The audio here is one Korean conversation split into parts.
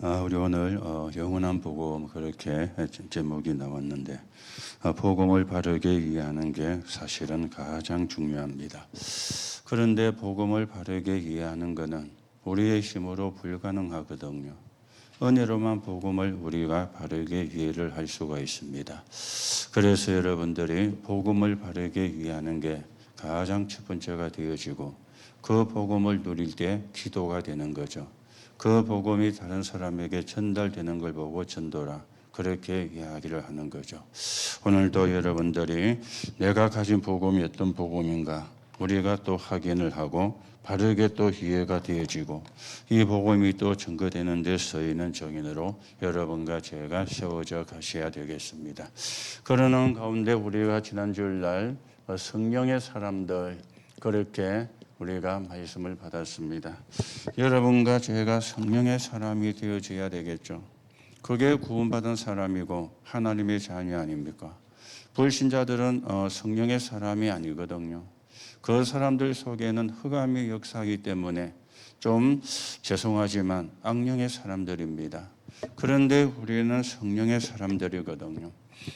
우리 오늘 영원한 복음 그렇게 제목이 나왔는데 복음을 바르게 이해하는 게 사실은 가장 중요합니다. 그런데 복음을 바르게 이해하는 것은 우리의 힘으로 불가능하거든요. 은혜로만 복음을 우리가 바르게 이해를 할 수가 있습니다. 그래서 여러분들이 복음을 바르게 이해하는 게 가장 첫 번째가 되어지고 그 복음을 누릴 때 기도가 되는 거죠. 그 복음이 다른 사람에게 전달되는 걸 보고 전도라 그렇게 이야기를 하는 거죠. 오늘도 여러분들이 내가 가진 복음이 어떤 복음인가 우리가 또 확인을 하고 바르게 또 이해가 되어지고 이 복음이 또 증거되는 데 서있는 정인으로 여러분과 제가 세워져 가셔야 되겠습니다. 그러는 가운데 우리가 지난주일날 성령의 사람들 그렇게 우리가 말씀을 받았습니다. 여러분과 제가 성령의 사람이 되어져야 되겠죠. 그게 구원받은 사람이고 하나님의 자녀 아닙니까? 불신자들은 성령의 사람이 아니거든요. 그 사람들 속에는 흑암의 역사이기 때문에 좀 죄송하지만 악령의 사람들입니다. 그런데 우리는 성령의 사람들이거든요.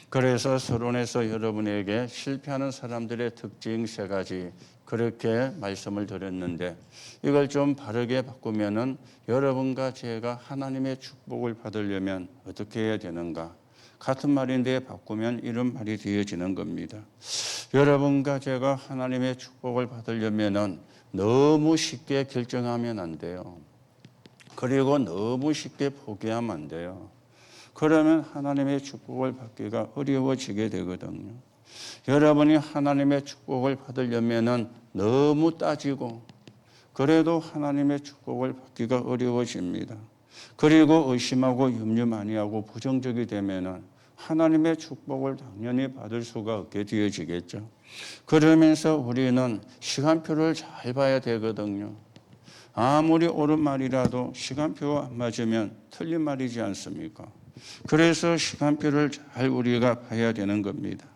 그래서 서론에서 여러분에게 실패하는 사람들의 특징 3가지 그렇게 말씀을 드렸는데 이걸 좀 바르게 바꾸면은 여러분과 제가 하나님의 축복을 받으려면 어떻게 해야 되는가? 같은 말인데 바꾸면 이런 말이 되어지는 겁니다. 여러분과 제가 하나님의 축복을 받으려면은 너무 쉽게 결정하면 안 돼요. 그리고 너무 쉽게 포기하면 안 돼요. 그러면 하나님의 축복을 받기가 어려워지게 되거든요. 여러분이 하나님의 축복을 받으려면은 너무 따지고 그래도 하나님의 축복을 받기가 어려워집니다. 그리고 의심하고 염려 많이 하고 부정적이 되면은 하나님의 축복을 당연히 받을 수가 없게 되어지겠죠. 그러면서 우리는 시간표를 잘 봐야 되거든요. 아무리 옳은 말이라도 시간표가 안 맞으면 틀린 말이지 않습니까? 그래서 시간표를 잘 우리가 봐야 되는 겁니다.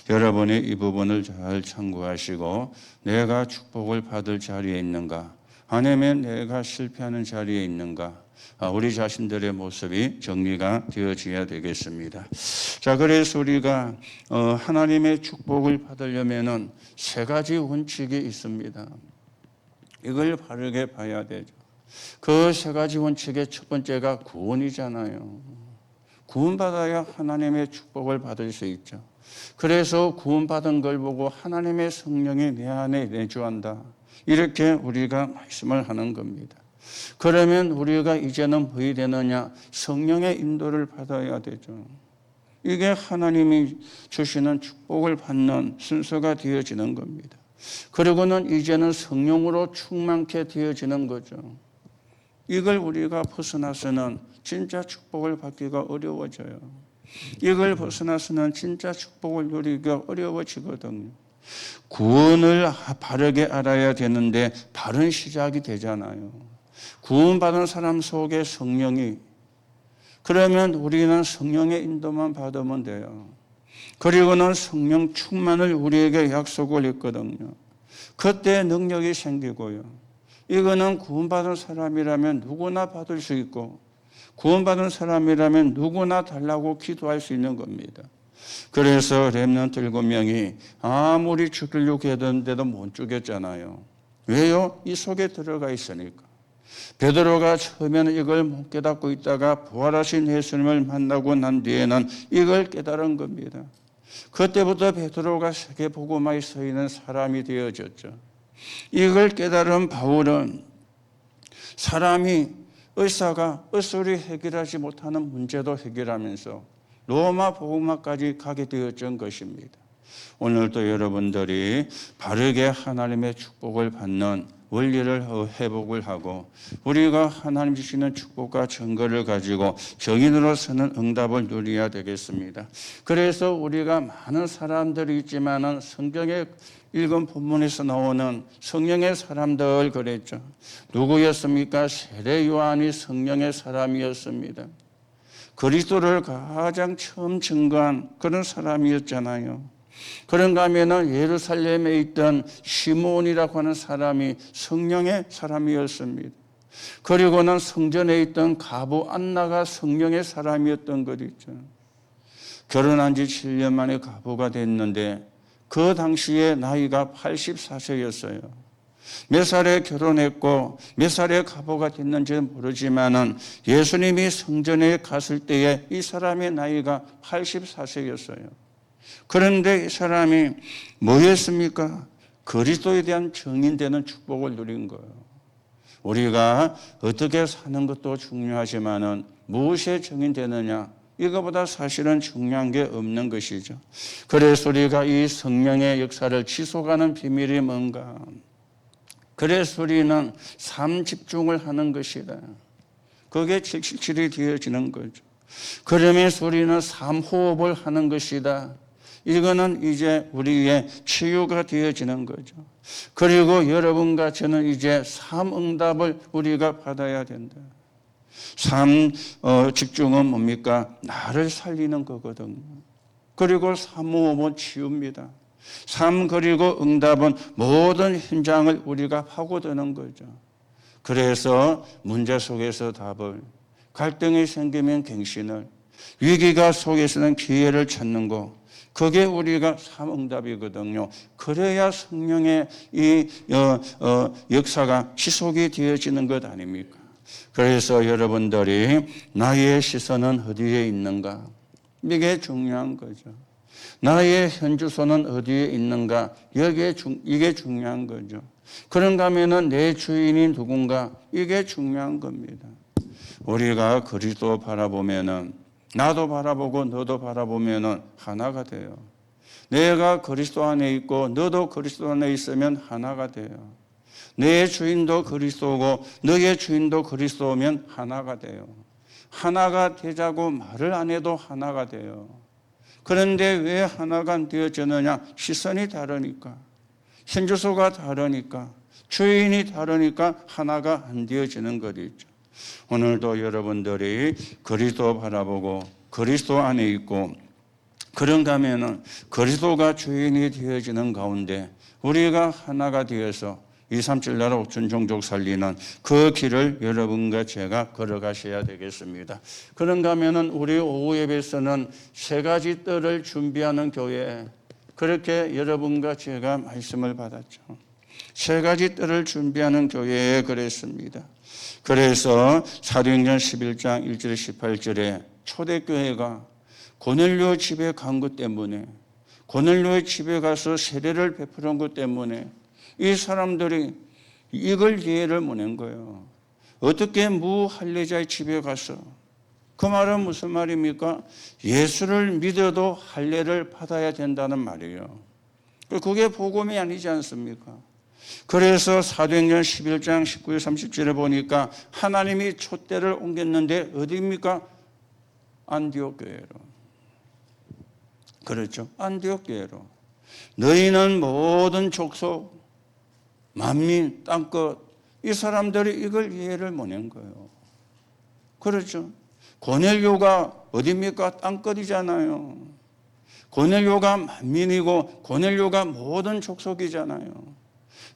여러분이 이 부분을 잘 참고하시고 내가 축복을 받을 자리에 있는가 아니면 내가 실패하는 자리에 있는가 우리 자신들의 모습이 정리가 되어져야 되겠습니다. 자, 그래서 우리가 하나님의 축복을 받으려면은 3가지 원칙이 있습니다. 이걸 바르게 봐야 되죠. 그 3가지 원칙의 첫 번째가 구원이잖아요. 구원받아야 하나님의 축복을 받을 수 있죠. 그래서 구원받은 걸 보고 하나님의 성령이 내 안에 내주한다. 이렇게 우리가 말씀을 하는 겁니다. 그러면 우리가 이제는 뭐이 되느냐? 성령의 인도를 받아야 되죠. 이게 하나님이 주시는 축복을 받는 순서가 되어지는 겁니다. 그리고는 이제는 성령으로 충만케 되어지는 거죠. 이걸 우리가 벗어나서는 진짜 축복을 받기가 어려워져요. 이걸 벗어나서는 진짜 축복을 누리기가 어려워지거든요. 구원을 바르게 알아야 되는데 바른 시작이 되잖아요. 구원받은 사람 속에 성령이 그러면 우리는 성령의 인도만 받으면 돼요. 그리고는 성령 충만을 우리에게 약속을 했거든요. 그때 능력이 생기고요. 이거는 구원받은 사람이라면 누구나 받을 수 있고 구원받은 사람이라면 누구나 달라고 기도할 수 있는 겁니다. 그래서 렘넌트 7명이 아무리 죽이려고 했는데도 못 죽였잖아요. 왜요? 이 속에 들어가 있으니까. 베드로가 처음에는 이걸 못 깨닫고 있다가 부활하신 예수님을 만나고 난 뒤에는 이걸 깨달은 겁니다. 그때부터 베드로가 세계복음화에 서 있는 사람이 되어졌죠. 이걸 깨달은 바울은 의사가 의술이 해결하지 못하는 문제도 해결하면서 로마 복음화까지 가게 되었던 것입니다. 오늘도 여러분들이 바르게 하나님의 축복을 받는 원리를 회복을 하고 우리가 하나님 주시는 축복과 증거를 가지고 정인으로서는 응답을 누려야 되겠습니다. 그래서 우리가 많은 사람들이 있지만은 성경에 읽은 본문에서 나오는 성령의 사람들 그랬죠. 누구였습니까? 세례 요한이 성령의 사람이었습니다. 그리스도를 가장 처음 증거한 그런 사람이었잖아요. 그런가 하면은 예루살렘에 있던 시몬이라고 하는 사람이 성령의 사람이었습니다. 그리고는 성전에 있던 과부 안나가 성령의 사람이었던 것 있죠. 결혼한 지 7년 만에 과부가 됐는데 그 당시에 나이가 84세였어요. 몇 살에 결혼했고 몇 살에 과부가 됐는지는 모르지만은 예수님이 성전에 갔을 때에 이 사람의 나이가 84세였어요. 그런데 이 사람이 뭐였습니까? 그리스도에 대한 증인되는 축복을 누린 거예요. 우리가 어떻게 사는 것도 중요하지만은 무엇에 증인되느냐, 이거보다 사실은 중요한 게 없는 것이죠. 그래서 우리가 이 성령의 역사를 지속하는 비밀이 뭔가? 그래서 우리는 삶 집중을 하는 것이다. 그게 777이 되어지는 거죠. 그러면서 우리는 삶 호흡을 하는 것이다. 이거는 이제 우리의 치유가 되어지는 거죠. 그리고 여러분과 저는 이제 삶 응답을 우리가 받아야 된다. 삶 집중은 뭡니까? 나를 살리는 거거든요. 그리고 삶호흡은 치유입니다. 삶 그리고 응답은 모든 현장을 우리가 파고드는 거죠. 그래서 문제 속에서 답을, 갈등이 생기면 갱신을, 위기가 속에서는 기회를 찾는 거, 그게 우리가 삶응답이거든요. 그래야 성령의 이 역사가 지속이 되어지는 것 아닙니까? 그래서 여러분들이 나의 시선은 어디에 있는가? 이게 중요한 거죠. 나의 현주소는 어디에 있는가? 이게 중요한 거죠. 그런가 하면은 내 주인이 누군가? 이게 중요한 겁니다. 우리가 그리스도 바라보면은, 나도 바라보고 너도 바라보면은 하나가 돼요. 내가 그리스도 안에 있고 너도 그리스도 안에 있으면 하나가 돼요. 내 주인도 그리스도고 너의 주인도 그리스도면 하나가 돼요. 하나가 되자고 말을 안 해도 하나가 돼요. 그런데 왜 하나가 안 되어지느냐? 시선이 다르니까, 현주소가 다르니까, 주인이 다르니까 하나가 안 되어지는 거죠. 오늘도 여러분들이 그리스도 바라보고 그리스도 안에 있고, 그런가 하면은 그리스도가 주인이 되어지는 가운데 우리가 하나가 되어서 237 나라 5천 종족 살리는 그 길을 여러분과 제가 걸어가셔야 되겠습니다. 그런가 하면은 우리 오후 예배에서는 세 가지 뜰을 준비하는 교회, 그렇게 여러분과 제가 말씀을 받았죠. 세 가지 뜰을 준비하는 교회에 그랬습니다. 그래서 사도행전 11장 1절 18절에 초대교회가 고넬료 집에 간 것 때문에, 고넬료의 집에 가서 세례를 베푸는 것 때문에 이 사람들이 이걸 이해를 못한 거예요. 어떻게 무할례자의 집에 가서, 그 말은 무슨 말입니까? 예수를 믿어도 할례를 받아야 된다는 말이에요. 그게 복음이 아니지 않습니까? 그래서 사도행전 11장 19절 30절에 보니까 하나님이 촛대를 옮겼는데 어디입니까? 안디옥 교회로. 그렇죠. 안디옥 교회로. 너희는 모든 족속, 만민, 땅끝, 이 사람들이 이걸 이해를 못한 거예요. 그렇죠. 고넬료가 어디입니까? 땅끝이잖아요. 고넬료가 만민이고 고넬료가 모든 족속이잖아요.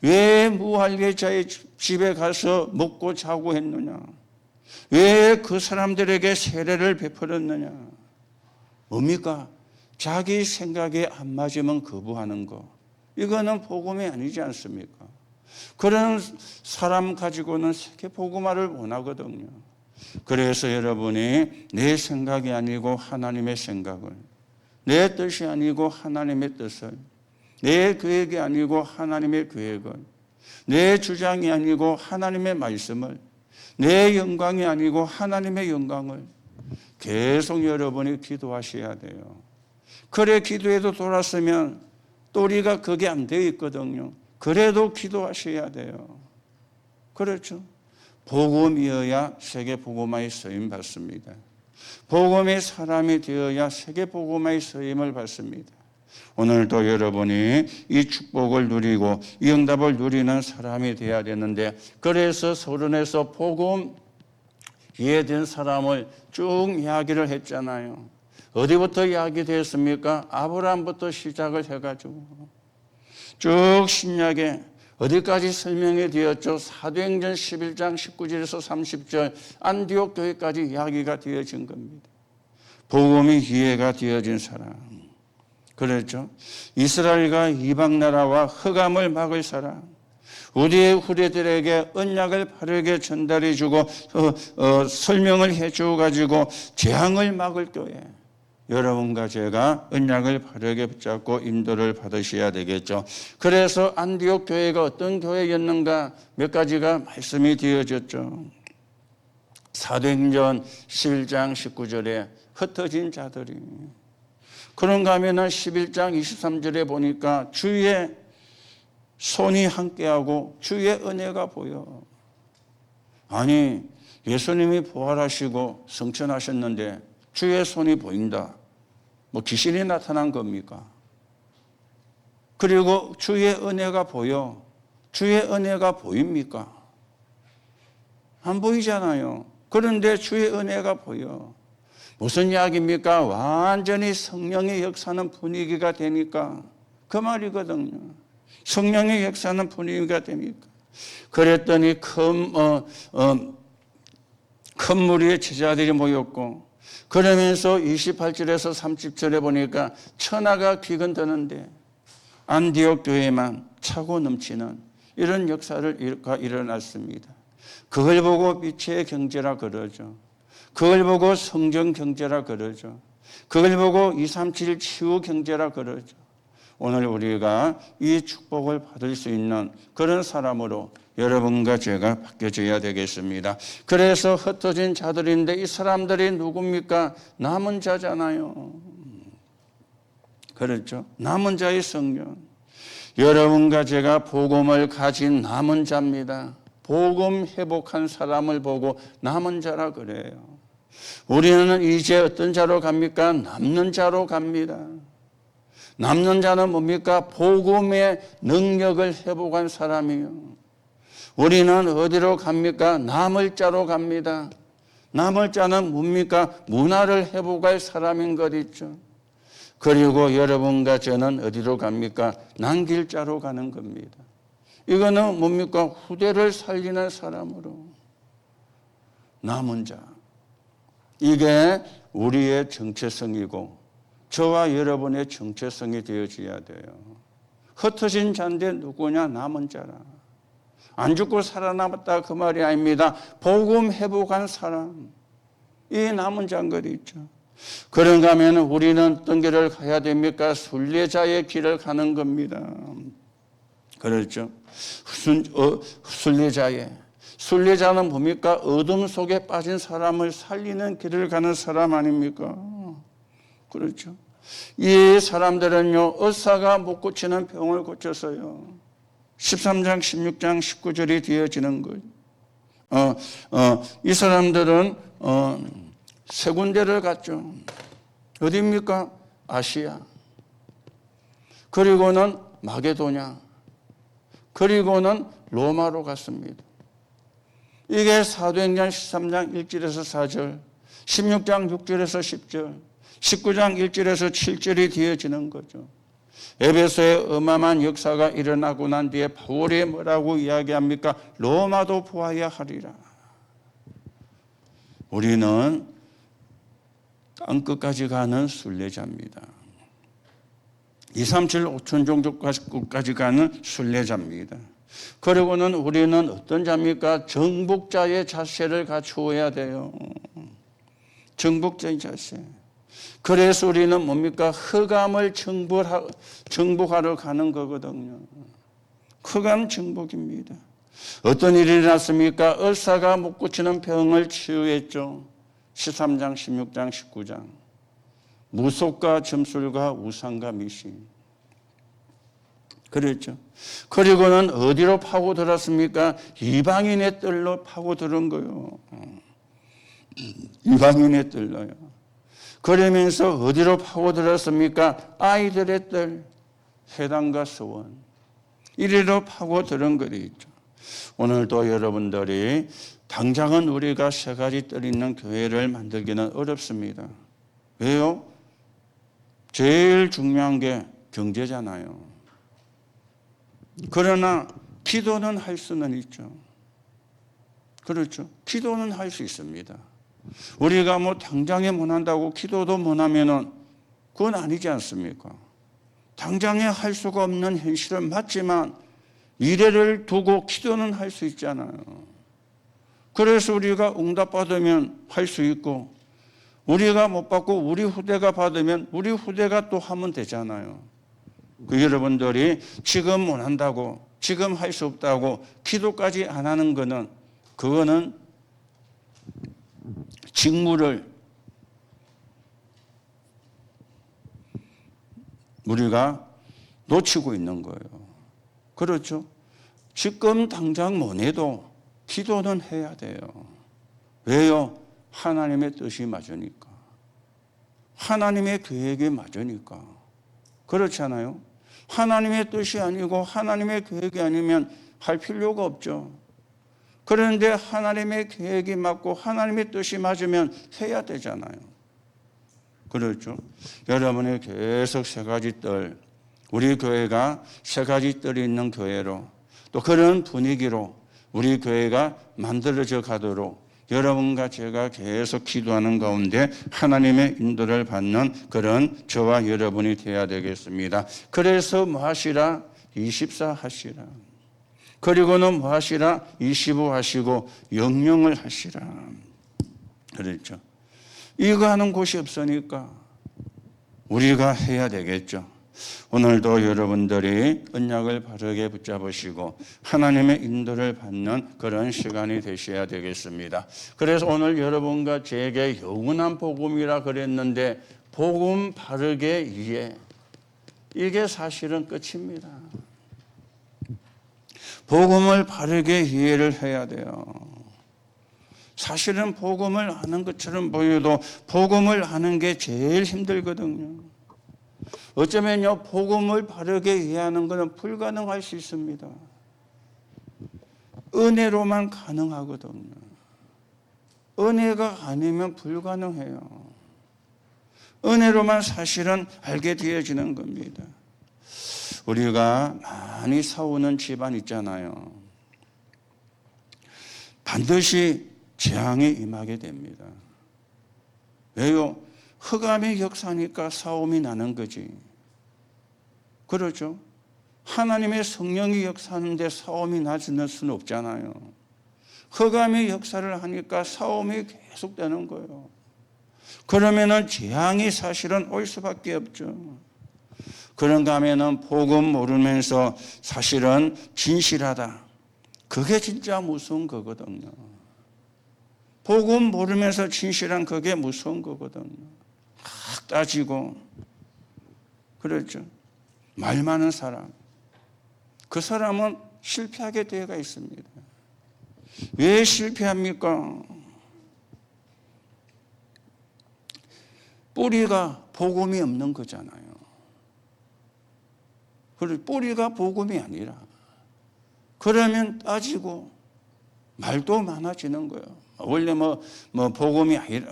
왜 무할례자의 집에 가서 먹고 자고 했느냐? 왜 그 사람들에게 세례를 베풀었느냐? 뭡니까? 자기 생각에 안 맞으면 거부하는 거. 이거는 복음이 아니지 않습니까? 그런 사람 가지고는 세계 복음화를 원하거든요. 그래서 여러분이 내 생각이 아니고 하나님의 생각을, 내 뜻이 아니고 하나님의 뜻을, 내 계획이 아니고 하나님의 계획을, 내 주장이 아니고 하나님의 말씀을, 내 영광이 아니고 하나님의 영광을 계속 여러분이 기도하셔야 돼요. 그래 기도해도 돌았으면 또 우리가 그게 안 되어 있거든요. 그래도 기도하셔야 돼요. 그렇죠. 복음이어야 세계 복음화의 쓰임 받습니다. 복음의 사람이 되어야 세계 복음화의 쓰임을 받습니다. 오늘도 여러분이 이 축복을 누리고 이 응답을 누리는 사람이 되어야 되는데, 그래서 서론에서 복음 이해된 사람을 쭉 이야기를 했잖아요. 어디부터 이야기됐습니까? 아브라함부터 시작을 해가지고 쭉 신약에 어디까지 설명이 되었죠? 사도행전 11장 19절에서 30절 안디옥 교회까지 이야기가 되어진 겁니다. 복음이 기회가 되어진 사람. 그렇죠? 이스라엘과 이방 나라와 흑암을 막을 사람. 우리의 후대들에게 언약을 바르게 전달해 주고 설명을 해 줘 가지고 재앙을 막을 교회. 여러분과 제가 언약을 바르게 붙잡고 인도를 받으셔야 되겠죠. 그래서 안디옥 교회가 어떤 교회였는가 몇 가지가 말씀이 되어졌죠. 사도행전 11장 19절에 흩어진 자들이, 그런가 하면은 11장 23절에 보니까 주의 손이 함께하고 주의 은혜가 보여. 아니, 예수님이 부활하시고 성천하셨는데 주의 손이 보인다. 뭐 귀신이 나타난 겁니까? 그리고 주의 은혜가 보여. 주의 은혜가 보입니까? 안 보이잖아요. 그런데 주의 은혜가 보여. 무슨 이야기입니까? 완전히 성령의 역사는 분위기가 되니까 그 말이거든요. 성령의 역사는 분위기가 되니까. 그랬더니 큰 무리의 제자들이 모였고, 그러면서 28절에서 30절에 보니까 천하가 귀근드는데 안디옥 교회만 차고 넘치는 이런 역사가 일어났습니다. 그걸 보고 빛의 경제라 그러죠. 그걸 보고 성경 경제라 그러죠. 그걸 보고 237 치유 경제라 그러죠. 오늘 우리가 이 축복을 받을 수 있는 그런 사람으로 여러분과 제가 바뀌어져야 되겠습니다. 그래서 흩어진 자들인데 이 사람들이 누굽니까? 남은 자잖아요. 그렇죠? 남은 자의 성령. 여러분과 제가 복음을 가진 남은 자입니다. 복음 회복한 사람을 보고 남은 자라 그래요. 우리는 이제 어떤 자로 갑니까? 남는 자로 갑니다. 남는 자는 뭡니까? 복음의 능력을 회복한 사람이요. 우리는 어디로 갑니까? 남을 자로 갑니다. 남을 자는 뭡니까? 문화를 회복할 사람인 것 있죠. 그리고 여러분과 저는 어디로 갑니까? 남길 자로 가는 겁니다. 이거는 뭡니까? 후대를 살리는 사람으로. 남은 자. 이게 우리의 정체성이고 저와 여러분의 정체성이 되어져야 돼요. 흩어진 자인데 누구냐? 남은 자라. 안 죽고 살아남았다 그 말이 아닙니다. 복음 회복한 사람. 이 남은 자인 것 있죠. 그런가 하면 우리는 어떤 길을 가야 됩니까? 순례자의 길을 가는 겁니다. 그렇죠. 순례자는 뭡니까? 어둠 속에 빠진 사람을 살리는 길을 가는 사람 아닙니까? 그렇죠. 이 사람들은요, 의사가 못 고치는 병을 고쳤어요. 13장, 16장, 19절이 되어지는 거예요. 이 사람들은 세 군데를 갔죠. 어디입니까? 아시아. 그리고는 마게도냐. 그리고는 로마로 갔습니다. 이게 사도행전 13장 1절에서 4절, 16장 6절에서 10절, 19장 1절에서 7절이 되어지는 거죠. 에베소에 어마어마한 역사가 일어나고 난 뒤에 바울이 뭐라고 이야기합니까? 로마도 보아야 하리라. 우리는 땅끝까지 가는 순례자입니다. 237 5천 종족까지 가는 순례자입니다. 그리고는 우리는 어떤 자입니까? 정복자의 자세를 갖추어야 돼요. 정복자의 자세. 그래서 우리는 뭡니까? 흑암을 정복하러 가는 거거든요. 흑암 정복입니다. 어떤 일이 일어났습니까? 의사가 못 고치는 병을 치유했죠. 13장, 16장, 19장. 무속과 점술과 우상과 미신. 그랬죠. 그리고는 어디로 파고들었습니까? 이방인의 뜰로 파고들은 거예요. 이방인의 뜰로요. 그러면서 어디로 파고들었습니까? 아이들의 뜰, 회당과 서원. 이리로 파고들은 것이 있죠. 오늘도 여러분들이 당장은 우리가 세 가지 뜰 있는 교회를 만들기는 어렵습니다. 왜요? 제일 중요한 게 경제잖아요. 그러나 기도는 할 수는 있죠. 그렇죠. 기도는 할 수 있습니다. 우리가 뭐 당장에 못한다고 기도도 못하면은 그건 아니지 않습니까? 당장에 할 수가 없는 현실은 맞지만 미래를 두고 기도는 할 수 있잖아요. 그래서 우리가 응답받으면 할 수 있고, 우리가 못 받고 우리 후대가 받으면 우리 후대가 또 하면 되잖아요. 여러분들이 지금 못한다고, 지금 할 수 없다고 기도까지 안 하는 거는, 그거는 직무를 우리가 놓치고 있는 거예요. 그렇죠? 지금 당장 못해도 기도는 해야 돼요. 왜요? 하나님의 뜻이 맞으니까. 하나님의 계획이 맞으니까. 그렇잖아요? 하나님의 뜻이 아니고 하나님의 계획이 아니면 할 필요가 없죠. 그런데 하나님의 계획이 맞고 하나님의 뜻이 맞으면 해야 되잖아요. 그렇죠? 여러분이 계속 세 가지 뜰, 우리 교회가 세 가지 뜰이 있는 교회로, 또 그런 분위기로 우리 교회가 만들어져 가도록 여러분과 제가 계속 기도하는 가운데 하나님의 인도를 받는 그런 저와 여러분이 되어야 되겠습니다. 그래서 뭐 하시라? 24 하시라. 그리고는 뭐 하시라? 25 하시고 영영을 하시라. 그랬죠. 이거 하는 곳이 없으니까 우리가 해야 되겠죠. 오늘도 여러분들이 언약을 바르게 붙잡으시고 하나님의 인도를 받는 그런 시간이 되셔야 되겠습니다. 그래서 오늘 여러분과 제게 영원한 복음이라 그랬는데, 복음 바르게 이해, 이게 사실은 끝입니다. 복음을 바르게 이해를 해야 돼요. 사실은 복음을 아는 것처럼 보여도 복음을 아는 게 제일 힘들거든요. 어쩌면요, 복음을 바르게 이해하는 것은 불가능할 수 있습니다. 은혜로만 가능하거든요. 은혜가 아니면 불가능해요. 은혜로만 사실은 알게 되어지는 겁니다. 우리가 많이 싸우는 집안 있잖아요. 반드시 재앙이 임하게 됩니다. 왜요? 흑암의 역사니까 싸움이 나는 거지. 그렇죠? 하나님의 성령이 역사하는데 싸움이 나지는 수는 없잖아요. 흑암의 역사를 하니까 싸움이 계속되는 거예요. 그러면은 재앙이 사실은 올 수밖에 없죠. 그런가 하면은 복음 모르면서 사실은 진실하다, 그게 진짜 무서운 거거든요. 복음 모르면서 진실한 그게 무서운 거거든요. 막 따지고, 그렇죠. 말 많은 사람, 그 사람은 실패하게 되어가 있습니다. 왜 실패합니까? 뿌리가 복음이 없는 거잖아요. 그리고 뿌리가 복음이 아니라, 그러면 따지고 말도 많아지는 거예요. 원래 복음이 아니라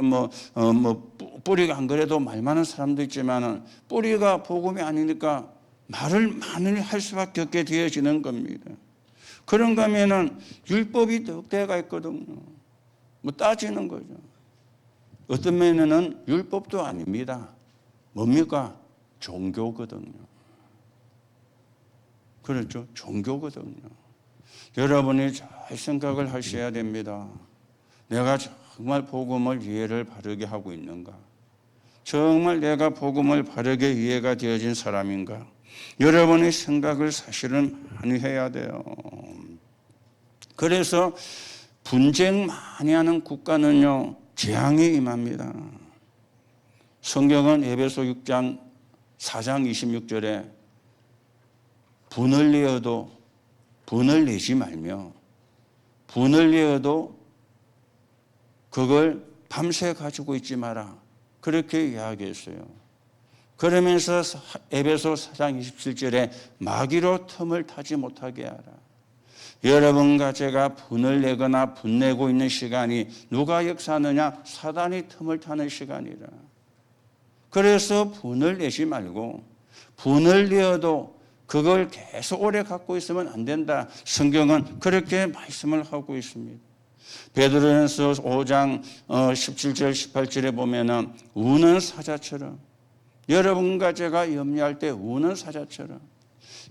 뿌리가 안 그래도 말 많은 사람도 있지만은 뿌리가 복음이 아니니까 말을 많이 할 수밖에 없게 되어지는 겁니다. 그런가 하면은 율법이 덕대가 있거든요. 따지는 거죠. 어떤 면에는 율법도 아닙니다. 뭡니까? 종교거든요. 그렇죠? 종교거든요. 여러분이 잘 생각을 하셔야 됩니다. 내가 정말 복음을 이해를 바르게 하고 있는가? 정말 내가 복음을 바르게 이해가 되어진 사람인가? 여러분의 생각을 사실은 많이 해야 돼요. 그래서 분쟁 많이 하는 국가는요, 재앙이 임합니다. 성경은 에베소 6장 4장 26절에 분을 내어도 분을 내지 말며 분을 내어도 그걸 밤새 가지고 있지 마라, 그렇게 이야기했어요. 그러면서 에베소 4장 27절에 마귀로 틈을 타지 못하게 하라. 여러분과 제가 분을 내거나 분내고 있는 시간이 누가 역사하느냐? 사단이 틈을 타는 시간이라. 그래서 분을 내지 말고 분을 내어도 그걸 계속 오래 갖고 있으면 안 된다. 성경은 그렇게 말씀을 하고 있습니다. 베드로전서 5장 17절 18절에 보면은 우는 사자처럼, 여러분과 제가 염려할 때 우는 사자처럼,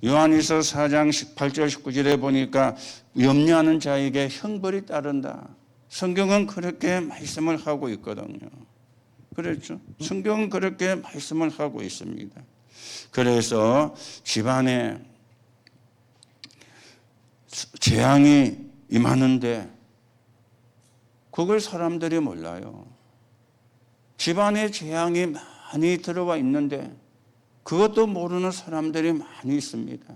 요한일서 4장 18절 19절에 보니까 염려하는 자에게 형벌이 따른다. 성경은 그렇게 말씀을 하고 있거든요. 그렇죠? 성경은 그렇게 말씀을 하고 있습니다. 그래서 집안에 재앙이 임하는데 그걸 사람들이 몰라요. 집안에 재앙이 많이 들어와 있는데 그것도 모르는 사람들이 많이 있습니다.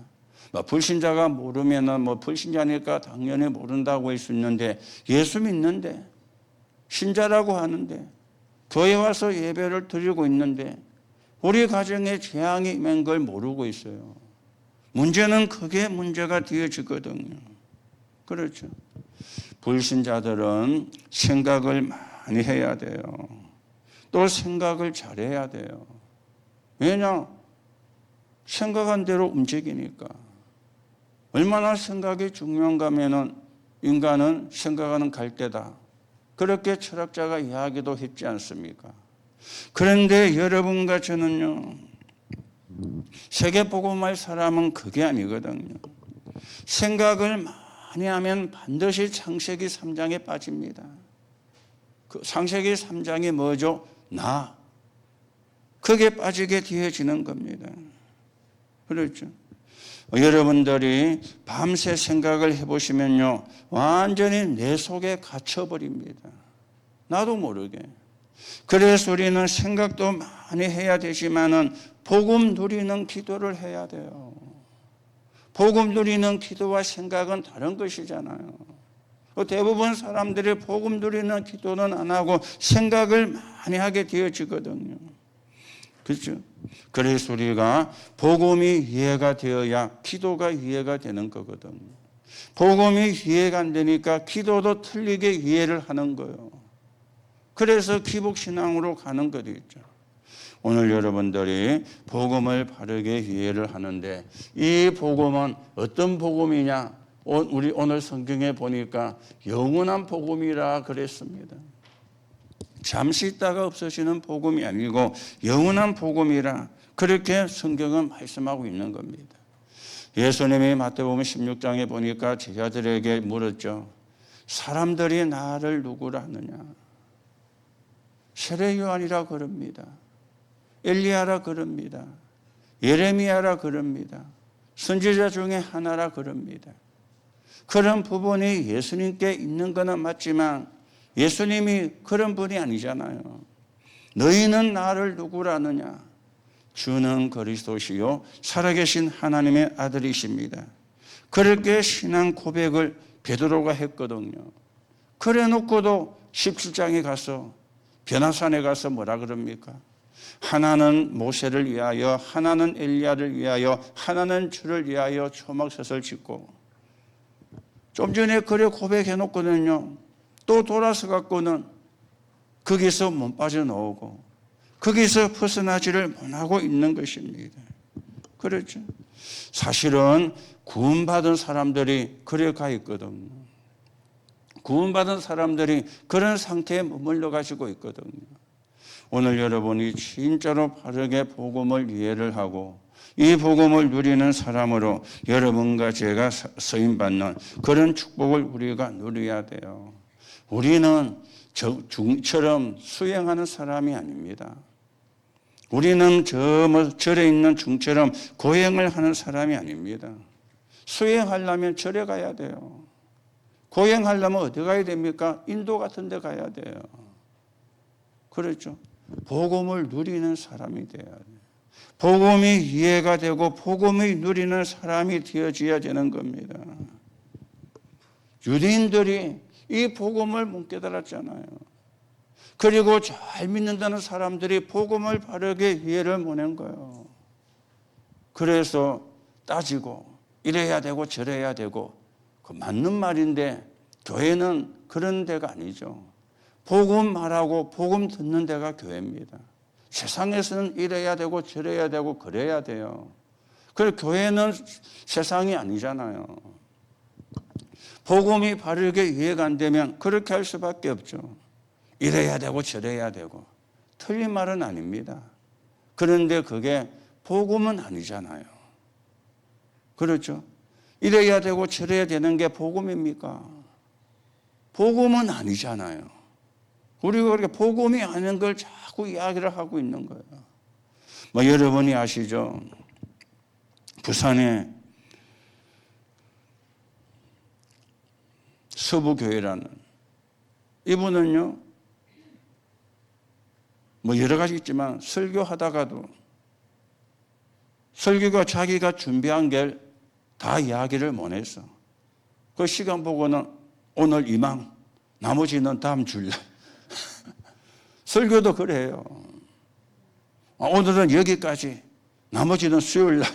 불신자가 모르면 불신자니까 당연히 모른다고 할 수 있는데, 예수 믿는데, 신자라고 하는데, 교회 와서 예배를 드리고 있는데 우리 가정에 재앙이 임한 걸 모르고 있어요. 문제는 그게 문제가 되어지거든요. 그렇죠. 불신자들은 생각을 많이 해야 돼요. 또 생각을 잘해야 돼요. 왜냐? 생각한 대로 움직이니까. 얼마나 생각이 중요한가 하면은 인간은 생각하는 갈대다. 그렇게 철학자가 이야기도 했지 않습니까? 그런데 여러분과 저는요, 세계복음할 사람은 그게 아니거든요. 생각을 많이 하면 반드시 창세기 3장에 빠집니다. 그 창세기 3장이 뭐죠? 나. 그게 빠지게 되어지는 겁니다. 그렇죠? 여러분들이 밤새 생각을 해보시면요, 완전히 내 속에 갇혀버립니다. 나도 모르게. 그래서 우리는 생각도 많이 해야 되지만은 복음 누리는 기도를 해야 돼요. 복음 누리는 기도와 생각은 다른 것이잖아요. 대부분 사람들이 복음 누리는 기도는 안 하고 생각을 많이 하게 되어지거든요. 그렇죠? 그래서 우리가 복음이 이해가 되어야 기도가 이해가 되는 거거든요. 복음이 이해가 안 되니까 기도도 틀리게 이해를 하는 거예요. 그래서 기복신앙으로 가는 거겠죠. 오늘 여러분들이 복음을 바르게 이해를 하는데, 이 복음은 어떤 복음이냐? 우리 오늘 성경에 보니까 영원한 복음이라 그랬습니다. 잠시 있다가 없어지는 복음이 아니고 영원한 복음이라 그렇게 성경은 말씀하고 있는 겁니다. 예수님이 마태복음 16장에 보니까 제자들에게 물었죠. 사람들이 나를 누구라 하느냐? 세례 요한이라 그럽니다. 엘리야라 그럽니다. 예레미야라 그럽니다. 선지자 중에 하나라 그럽니다. 그런 부분이 예수님께 있는 것은 맞지만 예수님이 그런 분이 아니잖아요. 너희는 나를 누구라 하느냐? 주는 그리스도시요 살아계신 하나님의 아들이십니다. 그렇게 신앙 고백을 베드로가 했거든요. 그래 놓고도 17장에 가서 변화산에 가서 뭐라 그럽니까? 하나는 모세를 위하여, 하나는 엘리야를 위하여, 하나는 주를 위하여 초막셋을 짓고, 좀 전에 그래 고백해 놓거든요. 또 돌아서 갖고는 거기서 못 빠져나오고 거기서 벗어나지를 못하고 있는 것입니다. 그렇죠? 사실은 구원받은 사람들이 그래 가 있거든요. 구원받은 사람들이 그런 상태에 머물러 가지고 있거든요. 오늘 여러분이 진짜로 바르게 복음을 이해를 하고 이 복음을 누리는 사람으로 여러분과 제가 서임받는 그런 축복을 우리가 누려야 돼요. 우리는 중처럼 수행하는 사람이 아닙니다. 우리는 절에 있는 중처럼 고행을 하는 사람이 아닙니다. 수행하려면 절에 가야 돼요. 고행하려면 어디 가야 됩니까? 인도 같은 데 가야 돼요. 그렇죠? 복음을 누리는 사람이 돼야 돼요. 복음이 이해가 되고 복음이 누리는 사람이 되어져야 되는 겁니다. 유대인들이 이 복음을 못 깨달았잖아요. 그리고 잘 믿는다는 사람들이 복음을 바르게 이해를 못한 거예요. 그래서 따지고 이래야 되고 저래야 되고, 그 맞는 말인데 교회는 그런 데가 아니죠. 복음 말하고 복음 듣는 데가 교회입니다. 세상에서는 이래야 되고 저래야 되고 그래야 돼요. 그 교회는 세상이 아니잖아요. 복음이 바르게 이해가 안 되면 그렇게 할 수밖에 없죠. 이래야 되고 저래야 되고. 틀린 말은 아닙니다. 그런데 그게 복음은 아니잖아요. 그렇죠? 이래야 되고 저래야 되는 게 복음입니까? 복음은 아니잖아요. 우리가 그렇게 복음이 아닌 걸 자꾸 이야기를 하고 있는 거예요. 뭐 여러분이 아시죠? 부산에 서부교회라는 이분은요, 뭐 여러 가지 있지만 설교하다가도 설교가 자기가 준비한 게 다 이야기를 못 했어. 그 시간 보고는 오늘 이만, 나머지는 다음 주일. 설교도 그래요. 오늘은 여기까지, 나머지는 수요일 날.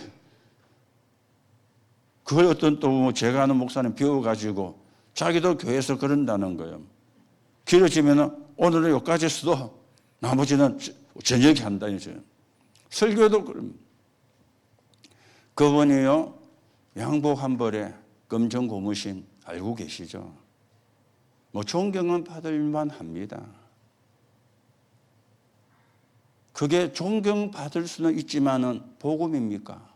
그걸 어떤 또 제가 아는 목사님 배워가지고 자기도 교회에서 그런다는 거예요. 길어지면 오늘은 여기까지 써도 나머지는 저녁에 한다. 이제. 설교도 그럽니다. 그분이요, 양복 한 벌에 검정 고무신 알고 계시죠? 뭐 존경은 받을만 합니다. 그게 존경받을 수는 있지만은 복음입니까?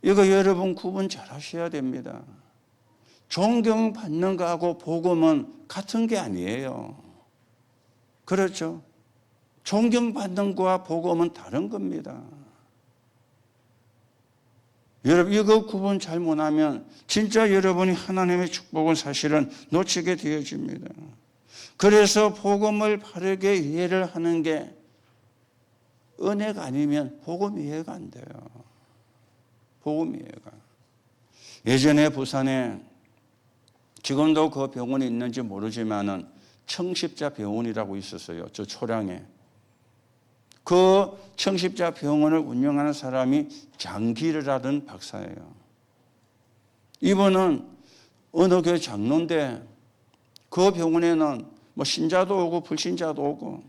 이거 여러분 구분 잘 하셔야 됩니다. 존경받는 거하고 복음은 같은 게 아니에요. 그렇죠? 존경받는 거와 복음은 다른 겁니다. 여러분 이거 구분 잘 못하면 진짜 여러분이 하나님의 축복은 사실은 놓치게 되어집니다. 그래서 복음을 바르게 이해를 하는 게 은혜가 아니면 복음 이해가 안 돼요. 복음 이해가. 예전에 부산에 지금도 그 병원이 있는지 모르지만은 청십자 병원이라고 있었어요. 저 초량에. 그 청십자 병원을 운영하는 사람이 장기르라는 박사예요. 이분은 어느 교회 장로인데 그 병원에는 뭐 신자도 오고 불신자도 오고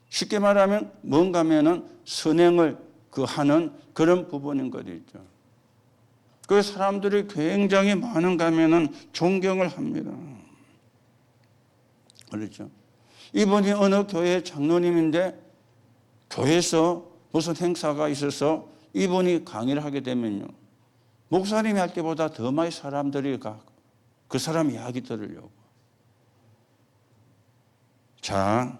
쉽게 말하면 뭔가 하면은 선행을 하는 그런 부분인 거죠. 그 사람들이 굉장히 많은가 하면은 존경을 합니다. 그렇죠. 이분이 어느 교회 장로님인데 교회에서 무슨 행사가 있어서 이분이 강의를 하게 되면요, 목사님이 할 때보다 더 많이 사람들이 그 사람 이야기 들으려고. 자,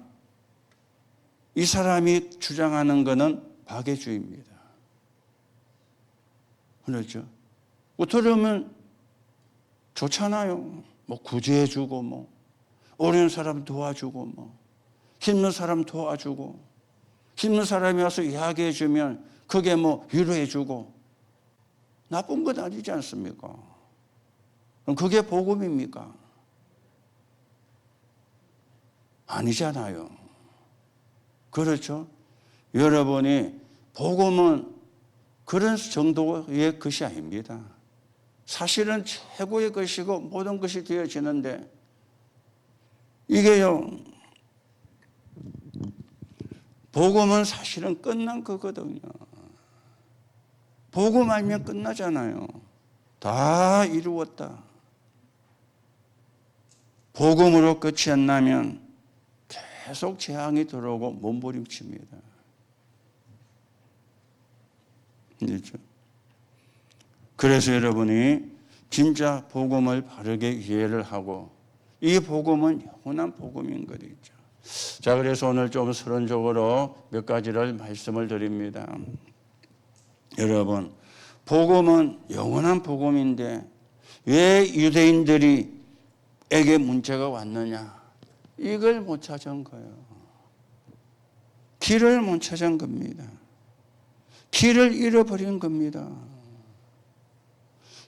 이 사람이 주장하는 것은 박애주의입니다. 그렇죠? 뭐 들으면 좋잖아요. 뭐 구제해주고, 뭐 어려운 사람 도와주고, 뭐 힘든 사람 도와주고, 힘든 사람이 와서 이야기해주면 그게 뭐 위로해주고 나쁜 건 아니지 않습니까? 그럼 그게 복음입니까? 아니잖아요. 그렇죠? 여러분이 복음은 그런 정도의 것이 아닙니다. 사실은 최고의 것이고 모든 것이 되어지는데 이게요, 복음은 사실은 끝난 거거든요. 복음 알면 끝나잖아요. 다 이루었다. 복음으로 끝이 안 나면 계속 재앙이 들어오고 몸부림칩니다. 그렇죠? 그래서 여러분이 진짜 복음을 바르게 이해를 하고 이 복음은 영원한 복음인 거죠. 자, 그래서 오늘 좀 서론적으로 몇 가지를 말씀을 드립니다. 여러분, 복음은 영원한 복음인데 왜 유대인들에게 문제가 왔느냐? 이걸 못 찾은 거예요. 길을 못 찾은 겁니다. 길을 잃어버린 겁니다.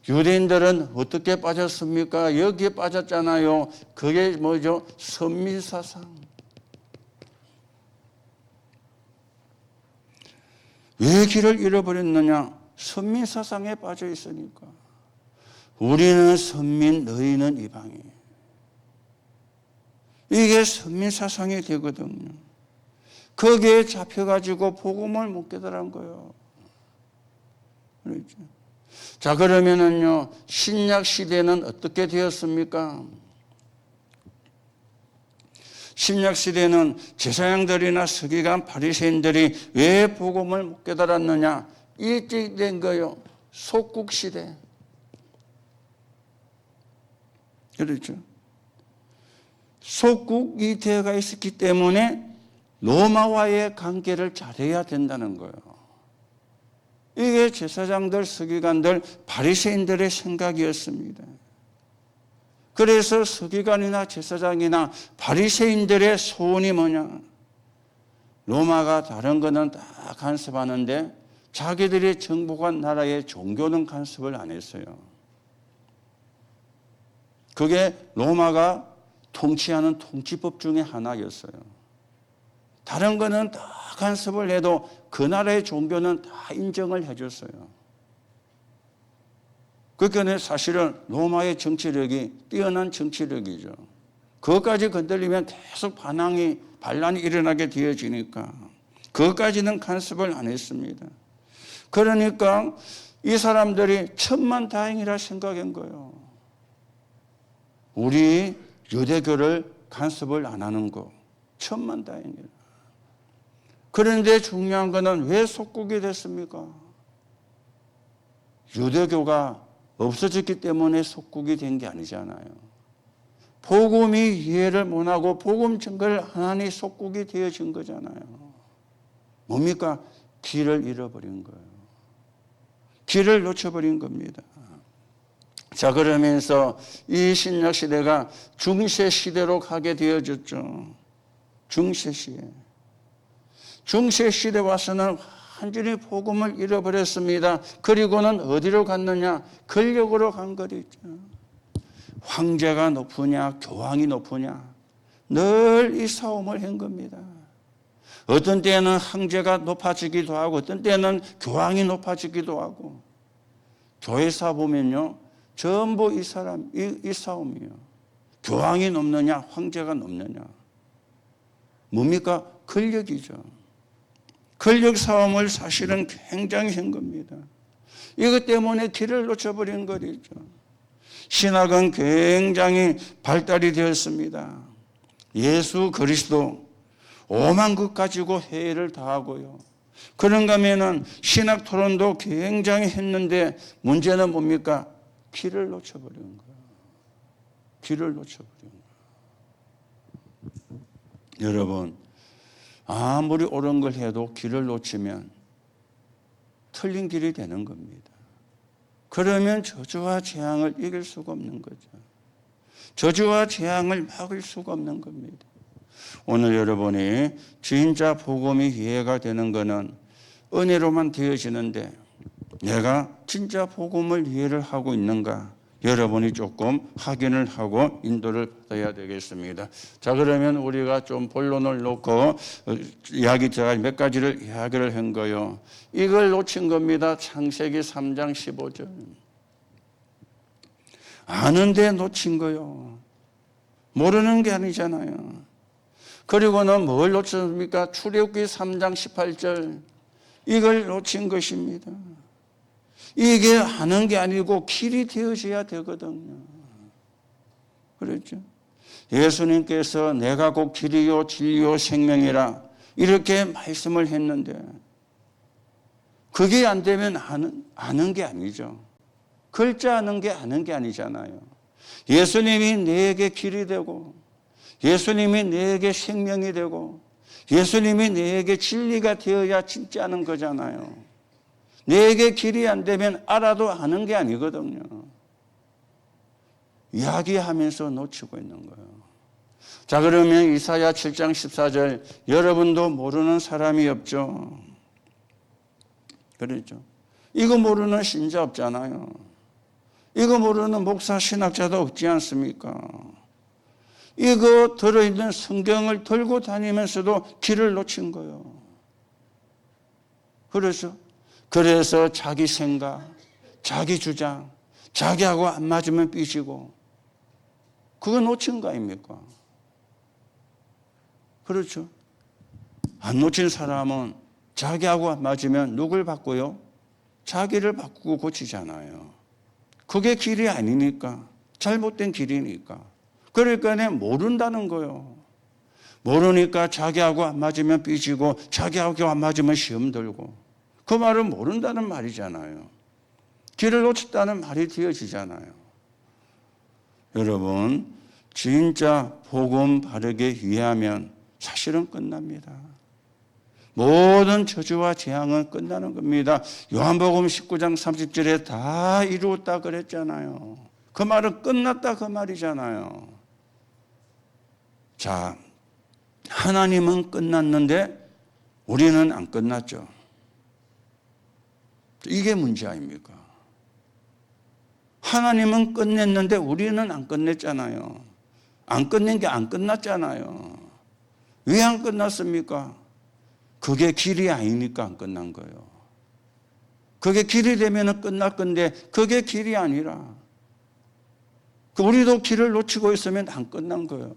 유대인들은 어떻게 빠졌습니까? 여기에 빠졌잖아요. 그게 뭐죠? 선민사상. 왜 길을 잃어버렸느냐? 선민사상에 빠져 있으니까. 우리는 선민, 너희는 이방인. 이게 선민사상이 되거든요. 거기에 잡혀가지고 복음을 못 깨달은 거예요. 그렇죠. 자, 그러면은요, 신약 시대는 어떻게 되었습니까? 신약 시대는 제사장들이나 서기관 바리새인들이 왜 복음을 못 깨달았느냐? 일찍 된 거요. 속국 시대. 그렇죠. 속국이 되어가 있었기 때문에 로마와의 관계를 잘해야 된다는 거예요. 이게 제사장들, 서기관들, 바리새인들의 생각이었습니다. 그래서 서기관이나 제사장이나 바리새인들의 소원이 뭐냐? 로마가 다른 거는 다 간섭하는데 자기들이 정복한 나라의 종교는 간섭을 안 했어요. 그게 로마가 통치하는 통치법 중에 하나였어요. 다른 거는 다 간섭을 해도 그 나라의 종교는 다 인정을 해줬어요. 그러니까 사실은 로마의 정치력이 뛰어난 정치력이죠. 그것까지 건드리면 계속 반란이 일어나게 되어지니까 그것까지는 간섭을 안 했습니다. 그러니까 이 사람들이 천만다행이라 생각한 거예요. 우리 유대교를 간섭을 안 하는 거 천만다행이라. 그런데 중요한 거는 왜 속국이 됐습니까? 유대교가 없어졌기 때문에 속국이 된 게 아니잖아요. 복음이 이해를 못하고 복음 증거를 안 하니 속국이 되어진 거잖아요. 뭡니까? 길을 잃어버린 거예요. 길을 놓쳐버린 겁니다. 자, 그러면서 이 신약 시대가 중세 시대로 가게 되어졌죠. 중세 시대. 중세 시대 와서는 완전히 복음을 잃어버렸습니다. 그리고는 어디로 갔느냐? 권력으로 간 거죠. 황제가 높으냐, 교황이 높으냐, 늘 이 싸움을 한 겁니다. 어떤 때는 황제가 높아지기도 하고, 어떤 때는 교황이 높아지기도 하고. 교회사 보면요, 전부 이 싸움이에요. 교황이 높느냐, 황제가 높느냐. 뭡니까? 권력이죠. 권력 싸움을 사실은 굉장히 한 겁니다. 이것 때문에 길을 놓쳐버린 거죠. 신학은 굉장히 발달이 되었습니다. 예수 그리스도 오만 것 가지고 회의를 다 하고요. 그런가 하면은 신학 토론도 굉장히 했는데 문제는 뭡니까? 길을 놓쳐버린 거예요. 길을 놓쳐버린 거예요. 여러분, 아무리 옳은 걸 해도 길을 놓치면 틀린 길이 되는 겁니다. 그러면 저주와 재앙을 이길 수가 없는 거죠. 저주와 재앙을 막을 수가 없는 겁니다. 오늘 여러분이 진짜 복음이 이해가 되는 것은 은혜로만 되어지는데 내가 진짜 복음을 이해를 하고 있는가? 여러분이 조금 확인을 하고 인도를 받아야 되겠습니다. 자, 그러면 우리가 좀 본론을 놓고 제가 몇 가지를 이야기를 한 거요. 이걸 놓친 겁니다. 창세기 3장 15절. 아는데 놓친 거요. 모르는 게 아니잖아요. 그리고는 뭘 놓쳤습니까? 출애굽기 3장 18절. 이걸 놓친 것입니다. 이게 아는 게 아니고 길이 되어져야 되거든요. 그렇죠? 예수님께서 내가 곧 길이요 진리요 생명이라 이렇게 말씀을 했는데 그게 안 되면 아는 게 아니죠. 글자 아는 게 아는 게 아니잖아요. 예수님이 내게 길이 되고 예수님이 내게 생명이 되고 예수님이 내게 진리가 되어야 진짜 아는 거잖아요. 내게 길이 안 되면 알아도 아는 게 아니거든요. 이야기하면서 놓치고 있는 거예요. 자, 그러면 이사야 7장 14절 여러분도 모르는 사람이 없죠. 그렇죠. 이거 모르는 신자 없잖아요. 이거 모르는 목사 신학자도 없지 않습니까? 이거 들어있는 성경을 들고 다니면서도 길을 놓친 거예요. 그렇죠. 그래서 자기 생각, 자기 주장, 자기하고 안 맞으면 삐지고 그거 놓친 거 아닙니까? 그렇죠. 안 놓친 사람은 자기하고 안 맞으면 누굴 바꿔요? 자기를 바꾸고 고치잖아요. 그게 길이 아니니까. 잘못된 길이니까. 그러니까 모른다는 거예요. 모르니까 자기하고 안 맞으면 삐지고 자기하고 안 맞으면 시험 들고. 그 말은 모른다는 말이잖아요. 길을 놓쳤다는 말이 되어지잖아요. 여러분, 진짜 복음 바르게 이해하면 사실은 끝납니다. 모든 저주와 재앙은 끝나는 겁니다. 요한복음 19장 30절에 다 이루었다 그랬잖아요. 그 말은 끝났다 그 말이잖아요. 자, 하나님은 끝났는데 우리는 안 끝났죠. 이게 문제 아닙니까? 하나님은 끝냈는데 우리는 안 끝냈잖아요. 안 끝낸 게 안 끝났잖아요. 왜 안 끝났습니까? 그게 길이 아니니까 안 끝난 거예요. 그게 길이 되면 끝날 건데 그게 길이 아니라 우리도 길을 놓치고 있으면 안 끝난 거예요.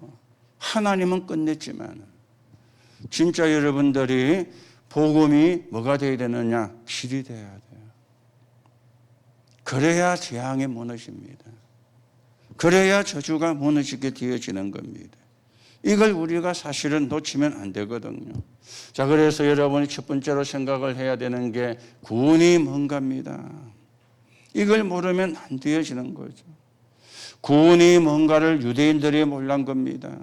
하나님은 끝냈지만 진짜 여러분들이 복음이 뭐가 되어야 되느냐? 길이 되어야 돼요. 그래야 재앙이 무너집니다. 그래야 저주가 무너지게 되어지는 겁니다. 이걸 우리가 사실은 놓치면 안 되거든요. 자, 그래서 여러분이 첫 번째로 생각을 해야 되는 게 구원이 뭔가입니다. 이걸 모르면 안 되어지는 거죠. 구원이 뭔가를 유대인들이 몰란 겁니다.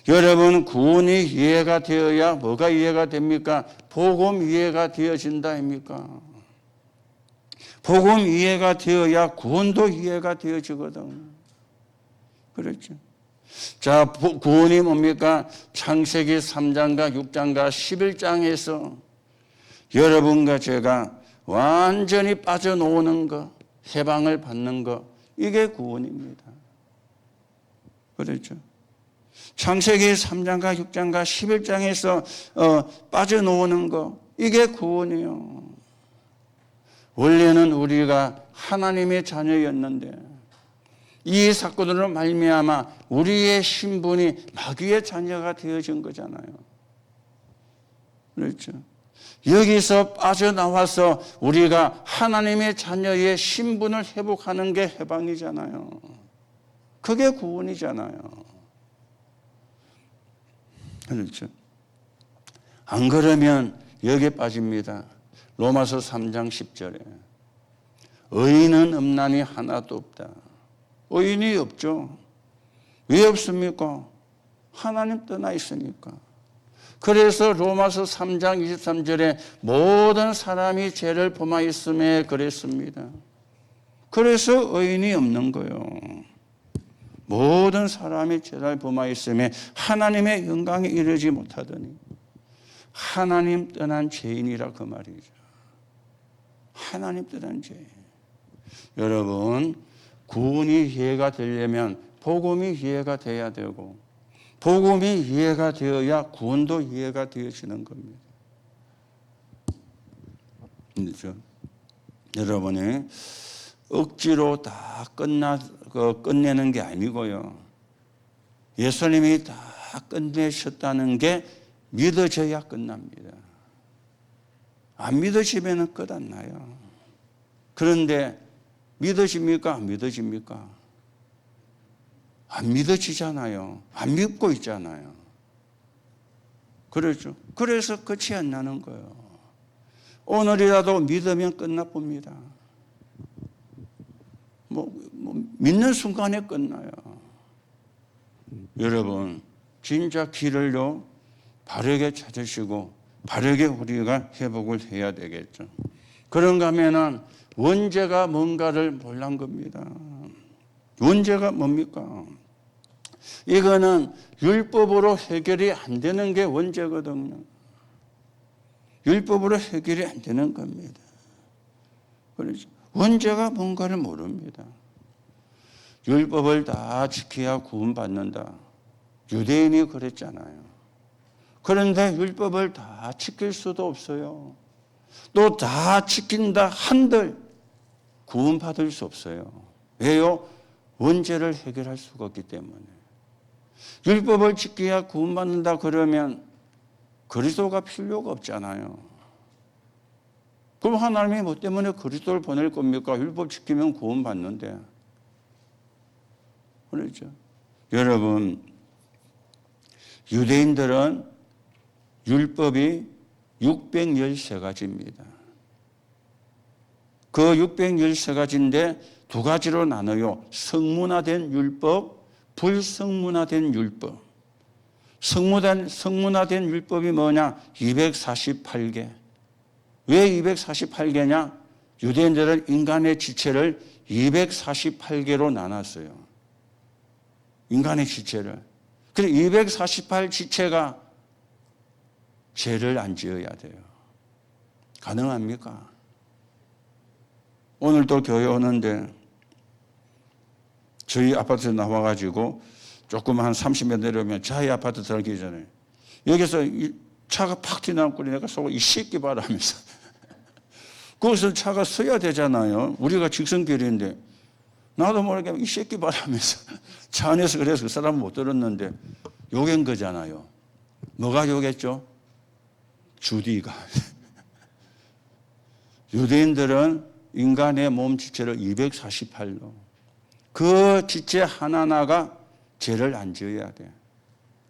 여러분, 구원이 이해가 되어야 뭐가 이해가 됩니까? 복음 이해가 되어진다 아닙니까? 복음 이해가 되어야 구원도 이해가 되어지거든. 그렇죠. 자, 구원이 뭡니까? 창세기 3장과 6장과 11장에서 여러분과 제가 완전히 빠져나오는 거, 해방을 받는 거, 이게 구원입니다. 그렇죠. 창세기 3장과 6장과 11장에서 빠져나오는 거, 이게 구원이에요. 원래는 우리가 하나님의 자녀였는데 이 사건으로 말미암아 우리의 신분이 마귀의 자녀가 되어진 거잖아요. 그렇죠. 여기서 빠져나와서 우리가 하나님의 자녀의 신분을 회복하는 게 해방이잖아요. 그게 구원이잖아요. 그렇죠. 안 그러면 여기에 빠집니다. 로마서 3장 10절에 의인은 없나니 하나도 없다. 의인이 없죠. 왜 없습니까? 하나님 떠나 있으니까. 그래서 로마서 3장 23절에 모든 사람이 죄를 범하였음에 그랬습니다. 그래서 의인이 없는 거예요. 모든 사람이 죄를 범하였음에 하나님의 영광에 이르지 못하더니 하나님 떠난 죄인이라 그 말이죠. 하나님 떠난 죄인. 여러분, 구원이 이해가 되려면 복음이 이해가 돼야 되고 복음이 이해가 되어야 구원도 이해가 되어지는 겁니다. 그렇죠? 여러분이 억지로 다 끝내는 게 아니고요. 예수님이 다 끝내셨다는 게 믿어져야 끝납니다. 안 믿어지면 끝 안 나요. 그런데 믿어집니까? 안 믿어집니까? 안 믿어지잖아요. 안 믿고 있잖아요. 그렇죠. 그래서 끝이 안 나는 거예요. 오늘이라도 믿으면 끝나 봅니다. 믿는 순간에 끝나요. 여러분, 진짜 길을요, 바르게 찾으시고, 바르게 우리가 회복을 해야 되겠죠. 그런가 하면은, 원죄가 뭔가를 몰란 겁니다. 원죄가 뭡니까? 이거는 율법으로 해결이 안 되는 게 원죄거든요. 율법으로 해결이 안 되는 겁니다. 그렇죠. 원죄가 뭔가를 모릅니다. 율법을 다 지켜야 구원받는다. 유대인이 그랬잖아요. 그런데 율법을 다 지킬 수도 없어요. 또 다 지킨다 한들 구원받을 수 없어요. 왜요? 원죄를 해결할 수가 없기 때문에. 율법을 지켜야 구원받는다 그러면 그리스도가 필요가 없잖아요. 그럼 하나님이 뭐 때문에 그리스도를 보낼 겁니까? 율법 지키면 구원받는데. 그렇죠. 여러분, 유대인들은 율법이 613가지입니다. 그 613가지인데 두 가지로 나눠요. 성문화된 율법, 불성문화된 율법. 성문화된 율법이 뭐냐? 248개. 왜 248개냐? 유대인들은 인간의 지체를 248개로 나눴어요. 인간의 지체를. 그래서 248 지체가 죄를 안 지어야 돼요. 가능합니까? 오늘도 교회 오는데 저희 아파트에 나와가지고 조금 한 30몇 내려오면 저희 아파트 들어가기 전에 여기서 차가 팍 지나고 내가 속으로 이 새끼 봐라 하면서 거기서 차가 서야 되잖아요. 우리가 직선길인데 나도 모르게 이 새끼 봐라 하면서 차 안에서 그래서 그 사람은 못 들었는데 욕한 거잖아요. 뭐가 욕했죠? 주디가. 유대인들은 인간의 몸 지체를 248로 그 지체 하나하나가 죄를 안 지어야 돼.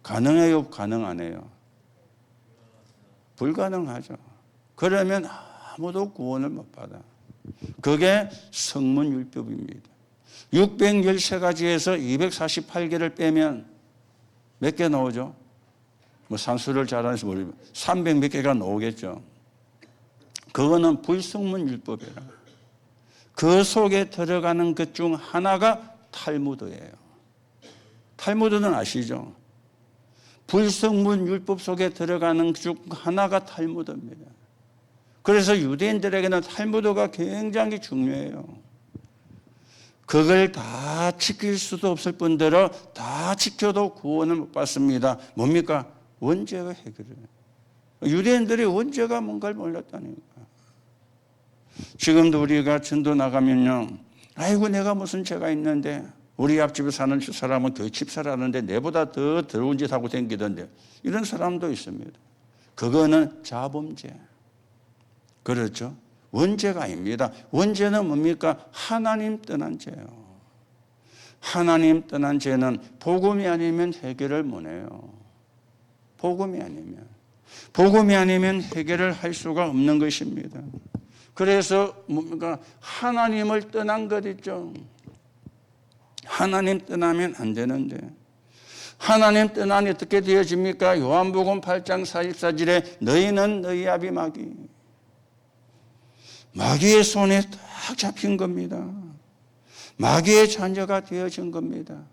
가능해요? 가능 안 해요? 불가능하죠. 그러면 아무도 구원을 못 받아. 그게 성문율법입니다. 613가지에서 248개를 빼면 몇 개 나오죠? 뭐 산수를 잘하는지 모르지만 300 몇 개가 나오겠죠. 그거는 불성문율법이라. 그 속에 들어가는 것 중 하나가 탈무드예요. 탈무드는 아시죠? 불성문율법 속에 들어가는 것 중 하나가 탈무드입니다. 그래서 유대인들에게는 탈무드가 굉장히 중요해요. 그걸 다 지킬 수도 없을 뿐더러 다 지켜도 구원을 못 받습니다. 뭡니까? 원죄가 해결해요. 유대인들이 원죄가 뭔가를 몰랐다니까. 지금도 우리가 전도 나가면요. 아이고 내가 무슨 죄가 있는데 우리 앞집에 사는 사람은 교회 집사라는데 내보다 더 더러운 짓 하고 다니던데 이런 사람도 있습니다. 그거는 자범죄. 그렇죠? 원죄가 아닙니다. 원죄는 뭡니까? 하나님 떠난 죄예요. 하나님 떠난 죄는 복음이 아니면 해결을 못해요. 복음이 아니면 해결을 할 수가 없는 것입니다. 그래서 뭡니까? 하나님을 떠난 것 있죠. 하나님 떠나면 안 되는데 하나님 떠나니 어떻게 되어집니까? 요한복음 8장 44절에 너희는 너희 아비 마귀의 손에 딱 잡힌 겁니다. 마귀의 자녀가 되어진 겁니다.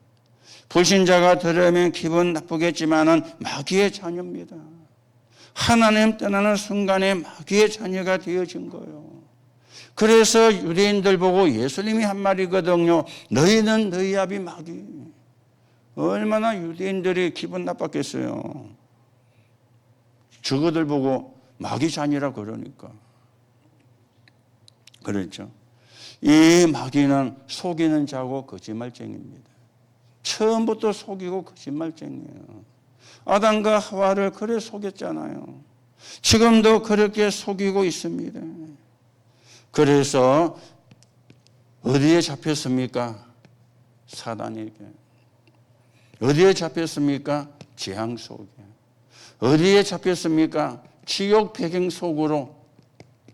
불신자가 들으면 기분 나쁘겠지만은 마귀의 자녀입니다. 하나님 떠나는 순간에 마귀의 자녀가 되어진 거예요. 그래서 유대인들 보고 예수님이 한 말이거든요. 너희는 너희 아비 마귀. 얼마나 유대인들이 기분 나빴겠어요. 저거들 보고 마귀 자녀라 그러니까. 그렇죠. 이 마귀는 속이는 자고 거짓말쟁이입니다. 처음부터 속이고 거짓말쟁이에요. 아담과 하와를 그래 속였잖아요. 지금도 그렇게 속이고 있습니다. 그래서 어디에 잡혔습니까? 사단에게. 어디에 잡혔습니까? 재앙 속에. 어디에 잡혔습니까? 지옥 배경 속으로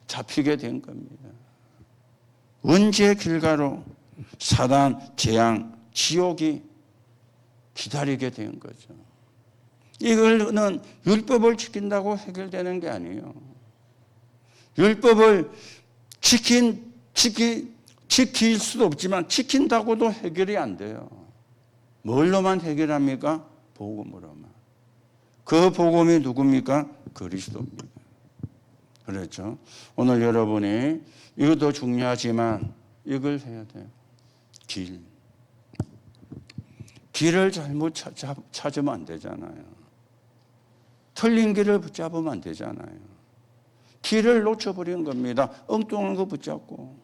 잡히게 된 겁니다. 원죄 길가로 사단, 재앙, 지옥이 기다리게 된 거죠. 이거는 율법을 지킨다고 해결되는 게 아니에요. 율법을 지킬 수도 없지만 지킨다고도 해결이 안 돼요. 뭘로만 해결합니까? 복음으로만. 그 복음이 누굽니까? 그리스도입니다. 그렇죠. 오늘 여러분이 이것도 중요하지만 이걸 해야 돼요. 길을 잘못 찾으면 안 되잖아요. 틀린 길을 붙잡으면 안 되잖아요. 길을 놓쳐버린 겁니다. 엉뚱한 거 붙잡고.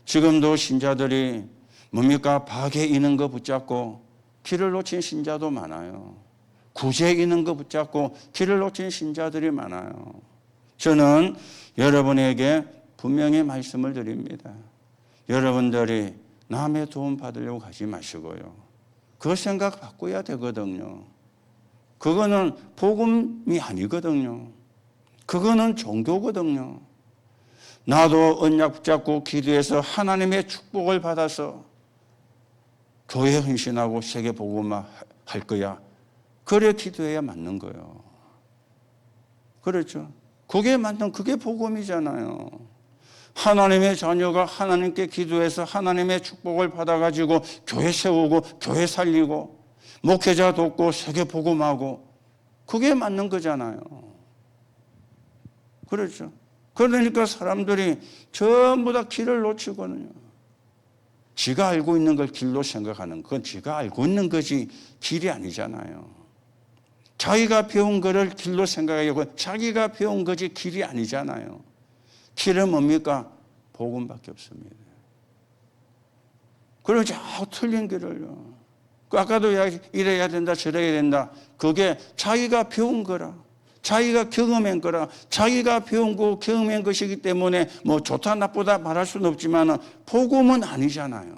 지금도 신자들이 뭡니까? 박에 있는 거 붙잡고 길을 놓친 신자도 많아요. 구제에 있는 거 붙잡고 길을 놓친 신자들이 많아요. 저는 여러분에게 분명히 말씀을 드립니다. 여러분들이 남의 도움 받으려고 하지 마시고요. 그 생각 바꿔야 되거든요. 그거는 복음이 아니거든요. 그거는 종교거든요. 나도 언약 붙잡고 기도해서 하나님의 축복을 받아서 교회 헌신하고 세계 복음화 할 거야. 그래 기도해야 맞는 거예요. 그렇죠? 그게 맞는, 그게 복음이잖아요. 하나님의 자녀가 하나님께 기도해서 하나님의 축복을 받아가지고 교회 세우고 교회 살리고 목회자 돕고 세계 복음하고, 그게 맞는 거잖아요. 그렇죠? 그러니까 사람들이 전부 다 길을 놓치거든요. 지가 알고 있는 걸 길로 생각하는 건 지가 알고 있는 것이 길이 아니잖아요. 자기가 배운 거를 길로 생각하고 자기가 배운 것이 길이 아니잖아요. 길은 뭡니까? 복음밖에 없습니다. 그럼 자꾸 틀린 길을요. 아까도 이래야 된다 저래야 된다. 그게 자기가 배운 거라, 자기가 경험한 거라, 자기가 배운 거 경험한 것이기 때문에 뭐 좋다 나쁘다 말할 수는 없지만 복음은 아니잖아요.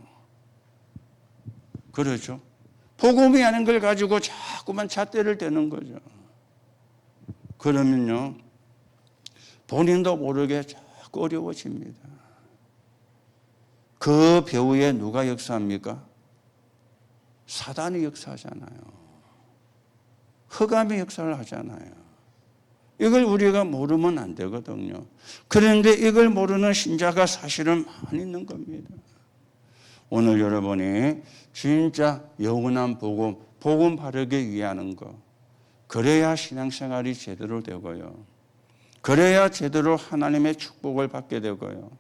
그렇죠? 복음이 아닌 걸 가지고 자꾸만 잣대를 대는 거죠. 그러면요, 본인도 모르게 자꾸 어려워집니다. 그 배후에 누가 역사합니까? 사단이 역사하잖아요. 흑암이 역사를 하잖아요. 이걸 우리가 모르면 안 되거든요. 그런데 이걸 모르는 신자가 사실은 많이 있는 겁니다. 오늘 여러분이 진짜 영원한 복음 바르게 이해하는 거, 그래야 신앙생활이 제대로 되고요. 그래야 제대로 하나님의 축복을 받게 되고요.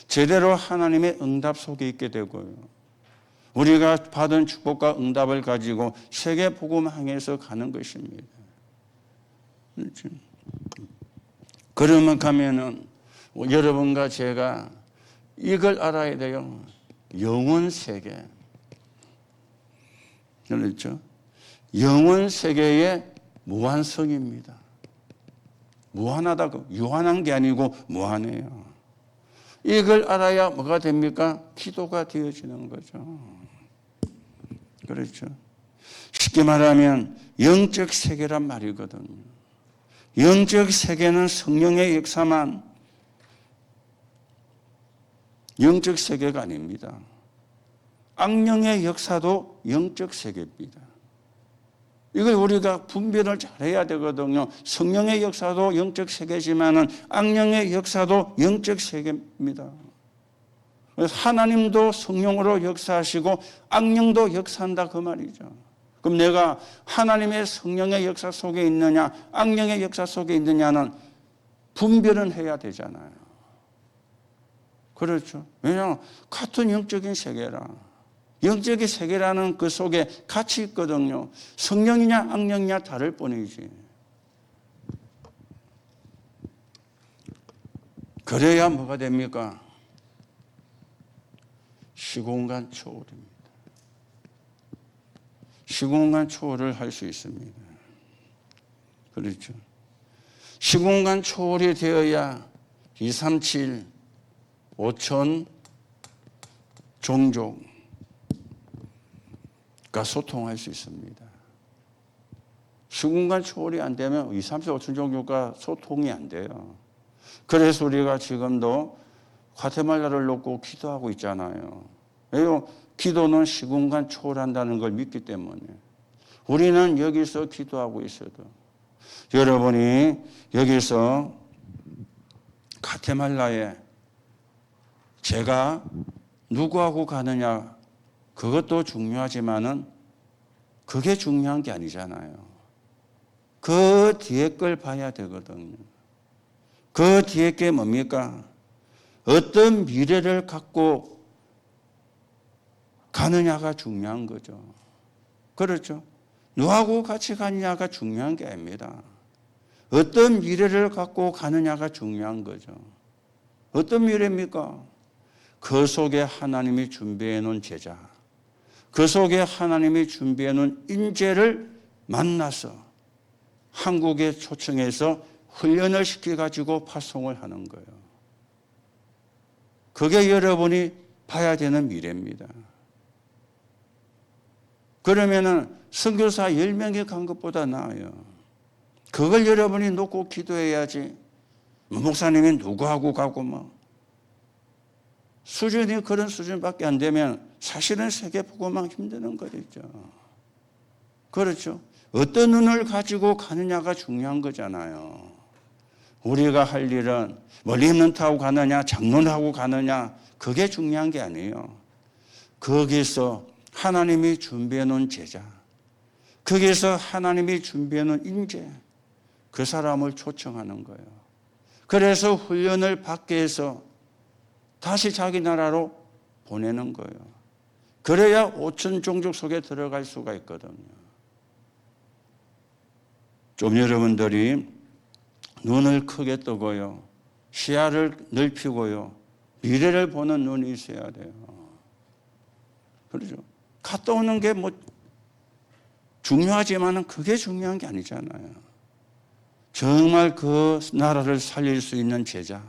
제대로 하나님의 응답 속에 있게 되고요. 우리가 받은 축복과 응답을 가지고 세계 복음 향해서 가는 것입니다. 그렇죠? 그러면 가면은 여러분과 제가 이걸 알아야 돼요. 영원 세계. 그렇죠? 영원 세계의 무한성입니다. 무한하다고, 유한한 게 아니고 무한해요. 이걸 알아야 뭐가 됩니까? 기도가 되어지는 거죠. 그렇죠? 쉽게 말하면 영적 세계란 말이거든요. 영적 세계는 성령의 역사만, 영적 세계가 아닙니다. 악령의 역사도 영적 세계입니다. 이걸 우리가 분별을 잘해야 되거든요. 성령의 역사도 영적 세계지만은 악령의 역사도 영적 세계입니다. 그래서 하나님도 성령으로 역사하시고 악령도 역사한다 그 말이죠. 그럼 내가 하나님의 성령의 역사 속에 있느냐, 악령의 역사 속에 있느냐는 분별은 해야 되잖아요. 그렇죠. 왜냐하면 같은 영적인 세계라. 영적인 세계라는 그 속에 같이 있거든요. 성령이냐 악령이냐 다를 뿐이지. 그래야 뭐가 됩니까? 시공간 초월입니다. 시공간 초월을 할 수 있습니다. 그렇죠. 시공간 초월이 되어야 237, 5천 종족과 소통할 수 있습니다. 시공간 초월이 안 되면 237, 5천 종족과 소통이 안 돼요. 그래서 우리가 지금도 과테말라를 놓고 기도하고 있잖아요. 왜요? 기도는 시공간 초월한다는 걸 믿기 때문에. 우리는 여기서 기도하고 있어도 여러분이 여기서 과테말라에 제가 누구하고 가느냐 그것도 중요하지만은 그게 중요한 게 아니잖아요. 그 뒤에 걸 봐야 되거든요. 그 뒤에 게 뭡니까? 어떤 미래를 갖고 가느냐가 중요한 거죠. 그렇죠? 누구하고 같이 가느냐가 중요한 게 아닙니다. 어떤 미래를 갖고 가느냐가 중요한 거죠. 어떤 미래입니까? 그 속에 하나님이 준비해 놓은 제자, 그 속에 하나님이 준비해 놓은 인재를 만나서 한국에 초청해서 훈련을 시켜가지고 파송을 하는 거예요. 그게 여러분이 봐야 되는 미래입니다. 그러면은 선교사 10명이 간 것보다 나아요. 그걸 여러분이 놓고 기도해야지. 목사님이 누구하고 가고 뭐 수준이 그런 수준밖에 안 되면 사실은 세계 보고만 힘드는 거겠죠. 그렇죠. 어떤 눈을 가지고 가느냐가 중요한 거잖아요. 우리가 할 일은 림넌트 하고 가느냐 장로하고 가느냐 그게 중요한 게 아니에요. 거기서 하나님이 준비해 놓은 제자, 거기서 하나님이 준비해 놓은 인재, 그 사람을 초청하는 거예요. 그래서 훈련을 받게 해서 다시 자기 나라로 보내는 거예요. 그래야 5천 종족 속에 들어갈 수가 있거든요. 좀 여러분들이 눈을 크게 뜨고요, 시야를 넓히고요, 미래를 보는 눈이 있어야 돼요. 그렇죠? 갔다 오는 게 뭐 중요하지만은 그게 중요한 게 아니잖아요. 정말 그 나라를 살릴 수 있는 제자,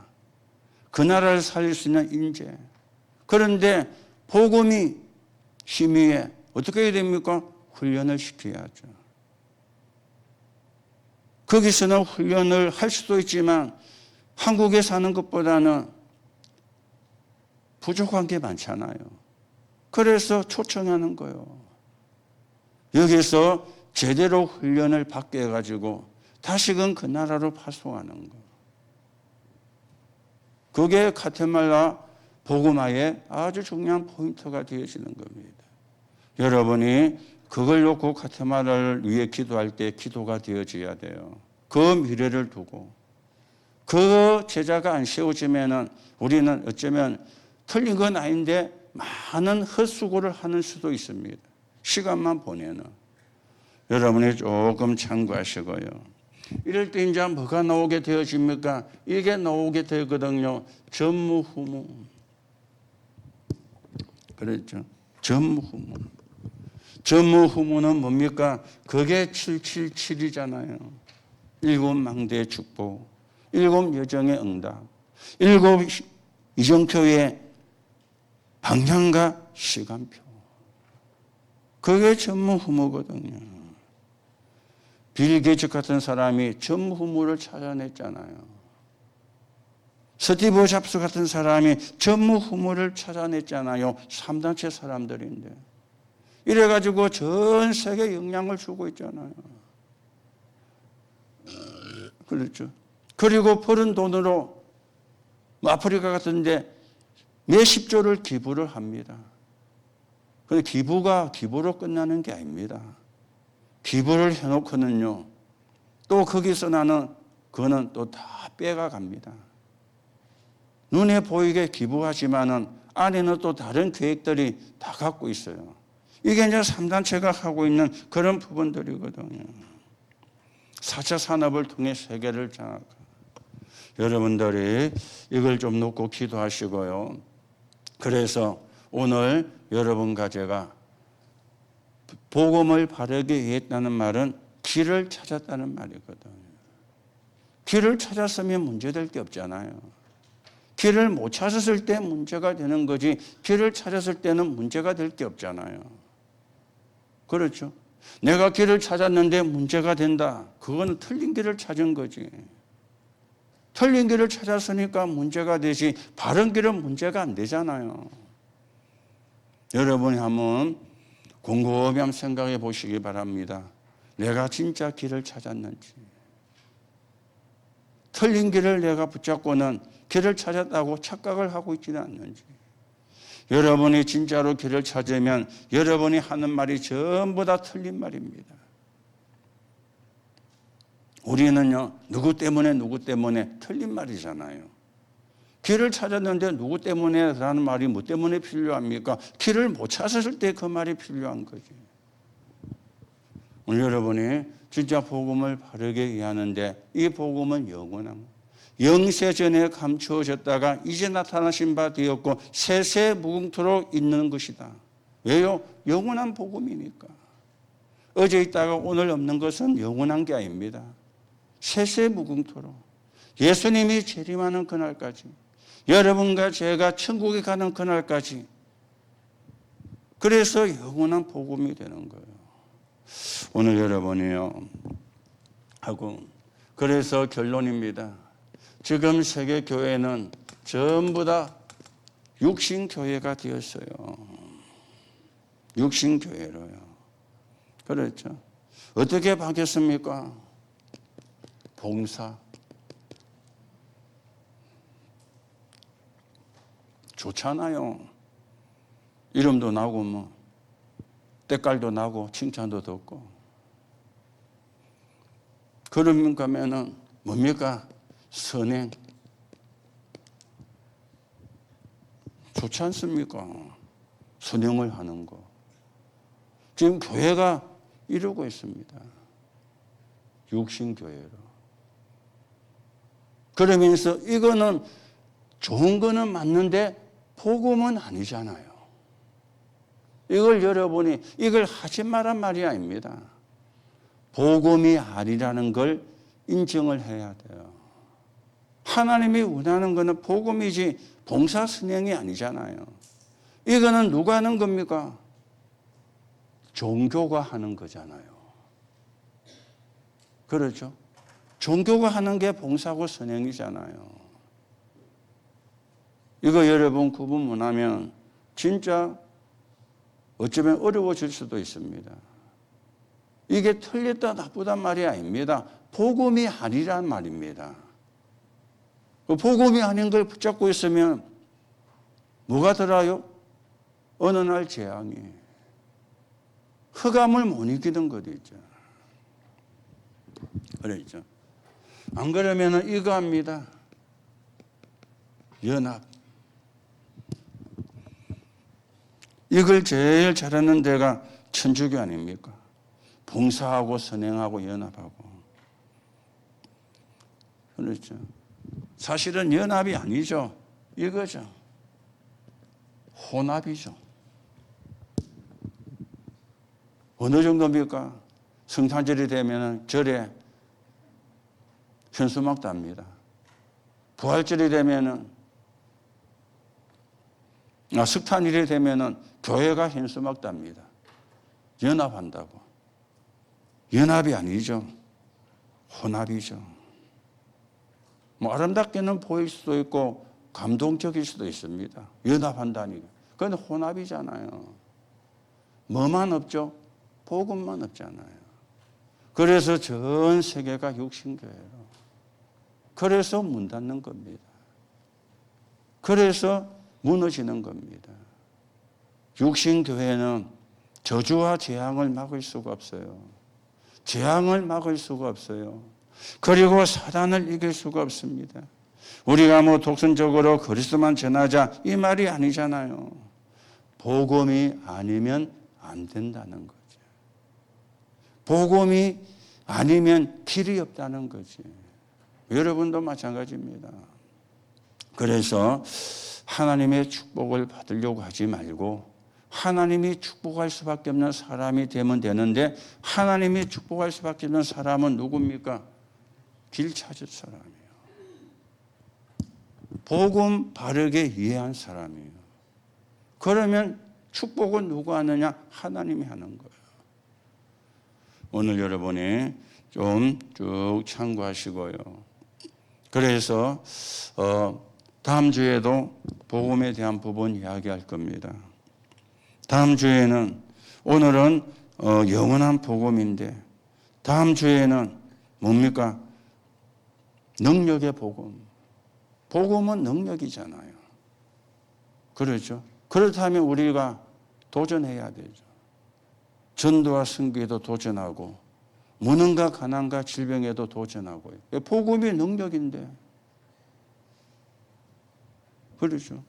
그 나라를 살릴 수 있는 인재. 그런데 복음이 힘위에 어떻게 해야 됩니까? 훈련을 시켜야죠. 거기서는 훈련을 할 수도 있지만 한국에 사는 것보다는 부족한 게 많잖아요. 그래서 초청하는 거예요. 여기서 제대로 훈련을 받게 해가지고 다시금 그 나라로 파송하는 거. 그게 가테말라 복음화의 아주 중요한 포인트가 되어지는 겁니다. 여러분이 그걸 놓고 가테말라를 위해 기도할 때 기도가 되어져야 돼요. 그 미래를 두고. 그 제자가 안 세워지면은 우리는 어쩌면 틀린 건 아닌데 많은 헛수고를 하는 수도 있습니다. 시간만 보내는. 여러분이 조금 참고하시고요. 이럴 때 이제 뭐가 나오게 되어집니까? 이게 나오게 되거든요. 전무후무. 그렇죠. 전무후무. 전무후무는 뭡니까? 그게 777이잖아요. 7망대의 축복, 7 여정의 응답, 7 이정표의 방향과 시간표. 그게 전무후무거든요. 빌 게이츠 같은 사람이 전무후무를 찾아냈잖아요. 스티브 잡스 같은 사람이 전무후무를 찾아냈잖아요. 3단체 사람들인데. 이래가지고 전 세계에 영향을 주고 있잖아요. 그렇죠. 그리고 버는 돈으로 아프리카 같은데 몇십조를 기부를 합니다. 그런데 기부가 기부로 끝나는 게 아닙니다. 기부를 해놓고는요, 또 거기서 나는 그거는 또 다 빼가 갑니다. 눈에 보이게 기부하지만은 안에는 또 다른 계획들이 다 갖고 있어요. 이게 이제 3단체가 하고 있는 그런 부분들이거든요. 4차 산업을 통해 세계를 장악하고. 여러분들이 이걸 좀 놓고 기도하시고요. 그래서 오늘 여러분과 제가 복음을 바르게 했다는 말은 길을 찾았다는 말이거든요. 길을 찾았으면 문제될 게 없잖아요. 길을 못 찾았을 때 문제가 되는 거지 길을 찾았을 때는 문제가 될 게 없잖아요. 그렇죠? 내가 길을 찾았는데 문제가 된다. 그건 틀린 길을 찾은 거지. 틀린 길을 찾았으니까 문제가 되지 바른 길은 문제가 안 되잖아요. 여러분이 한번 곰곰이 한번 생각해 보시기 바랍니다. 내가 진짜 길을 찾았는지. 틀린 길을 내가 붙잡고는 길을 찾았다고 착각을 하고 있지는 않는지. 여러분이 진짜로 길을 찾으면 여러분이 하는 말이 전부 다 틀린 말입니다. 우리는요, 누구 때문에 틀린 말이잖아요. 길을 찾았는데 누구 때문에 라는 말이 뭐 때문에 필요합니까? 길을 못 찾았을 때 그 말이 필요한 거지. 오늘 여러분이 진짜 복음을 바르게 이해하는데 이 복음은 영원한 영세전에 감추어졌다가 이제 나타나신 바 되었고 세세 무궁토록 있는 것이다. 왜요? 영원한 복음이니까. 어제 있다가 오늘 없는 것은 영원한 게 아닙니다. 세세무궁토록 예수님이 재림하는 그날까지, 여러분과 제가 천국에 가는 그날까지, 그래서 영원한 복음이 되는 거예요. 오늘 여러분이요 하고, 그래서 결론입니다. 지금 세계 교회는 전부 다 육신교회가 되었어요. 육신교회로요. 그렇죠. 어떻게 바뀌었습니까? 봉사. 좋잖아요. 이름도 나고 뭐 때깔도 나고 칭찬도 듣고. 그러면 가면은 뭡니까? 선행. 좋지 않습니까? 선행을 하는 거. 지금 교회가 이러고 있습니다. 육신교회로. 그러면서 이거는 좋은 거는 맞는데 복음은 아니잖아요. 이걸 여러분이 이걸 하지 말란 말이 아닙니다. 복음이 아니라는 걸 인정을 해야 돼요. 하나님이 원하는 것은 복음이지 봉사 선행이 아니잖아요. 이거는 누가 하는 겁니까? 종교가 하는 거잖아요. 그렇죠? 종교가 하는 게 봉사고 선행이잖아요. 이거 여러분 구분 못하면 진짜 어쩌면 어려워질 수도 있습니다. 이게 틀렸다 나쁘단 말이 아닙니다. 복음이 아니란 말입니다. 그 복음이 아닌 걸 붙잡고 있으면 뭐가 들어요? 어느 날 재앙이. 흑암을 못 이기는 것도 있죠. 그렇죠. 안 그러면 이거 합니다. 연합. 이걸 제일 잘하는 데가 천주교 아닙니까? 봉사하고 선행하고 연합하고. 그렇죠. 사실은 연합이 아니죠. 이거죠. 혼합이죠. 어느 정도입니까? 성탄절이 되면 절에 현수막도 합니다. 부활절이 되면 석탄일이 되면 교회가 현수막도 합니다. 연합한다고. 연합이 아니죠. 혼합이죠. 뭐 아름답게는 보일 수도 있고 감동적일 수도 있습니다. 연합한다니까. 그건 혼합이잖아요. 뭐만 없죠? 복음만 없잖아요. 그래서 전 세계가 육신교회로. 그래서 문 닫는 겁니다. 그래서 무너지는 겁니다. 육신교회는 저주와 재앙을 막을 수가 없어요. 재앙을 막을 수가 없어요. 그리고 사단을 이길 수가 없습니다. 우리가 뭐 독선적으로 그리스도만 전하자 이 말이 아니잖아요. 복음이 아니면 안 된다는 거죠. 복음이 아니면 길이 없다는 거지. 여러분도 마찬가지입니다. 그래서 하나님의 축복을 받으려고 하지 말고 하나님이 축복할 수밖에 없는 사람이 되면 되는데 하나님이 축복할 수밖에 없는 사람은 누굽니까? 길 찾을 사람이에요. 복음 바르게 이해한 사람이에요. 그러면 축복은 누가 하느냐? 하나님이 하는 거예요. 오늘 여러분이 좀 쭉 참고하시고요. 그래서 다음 주에도 복음에 대한 부분 이야기할 겁니다. 다음 주에는 오늘은 영원한 복음인데 다음 주에는 뭡니까? 능력의 복음. 복음은 능력이잖아요. 그렇죠? 그렇다면 우리가 도전해야 되죠. 전도와 선교에도 도전하고 무능과 가난과 질병에도 도전하고. 복음이 능력인데. 그렇죠?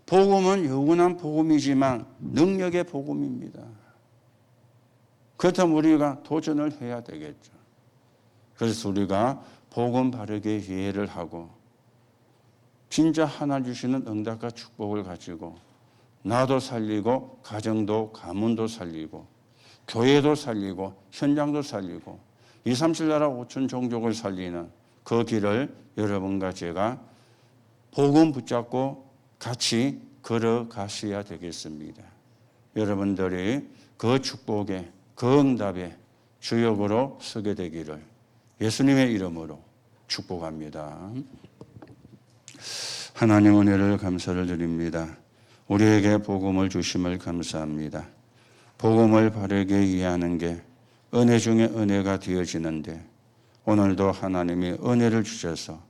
복음은 영원한 복음이지만 능력의 복음입니다. 그렇다면 우리가 도전을 해야 되겠죠. 그래서 우리가 복음 바르게 이해를 하고 진짜 하나 주시는 응답과 축복을 가지고 나도 살리고 가정도 가문도 살리고 교회도 살리고 현장도 살리고 237 나라 5천 종족을 살리는 그 길을 여러분과 제가 복음 붙잡고 같이 걸어가셔야 되겠습니다. 여러분들이 그 축복에, 그 응답에 주역으로 서게 되기를 예수님의 이름으로 축복합니다. 하나님 은혜를 감사를 드립니다. 우리에게 복음을 주심을 감사합니다. 복음을 바르게 이해하는 게 은혜 중에 은혜가 되어지는데 오늘도 하나님이 은혜를 주셔서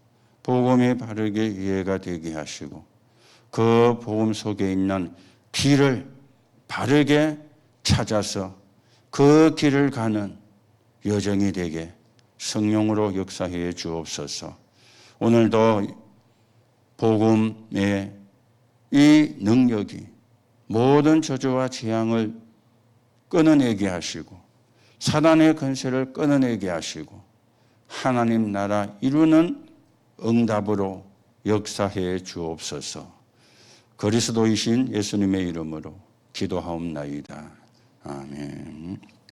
복음이 바르게 이해가 되게 하시고 그 복음 속에 있는 길을 바르게 찾아서 그 길을 가는 여정이 되게 성령으로 역사해 주옵소서. 오늘도 복음의 이 능력이 모든 저주와 재앙을 끊어내게 하시고 사단의 권세를 끊어내게 하시고 하나님 나라 이루는 응답으로 역사해 주옵소서. 그리스도이신 예수님의 이름으로 기도하옵나이다. 아멘.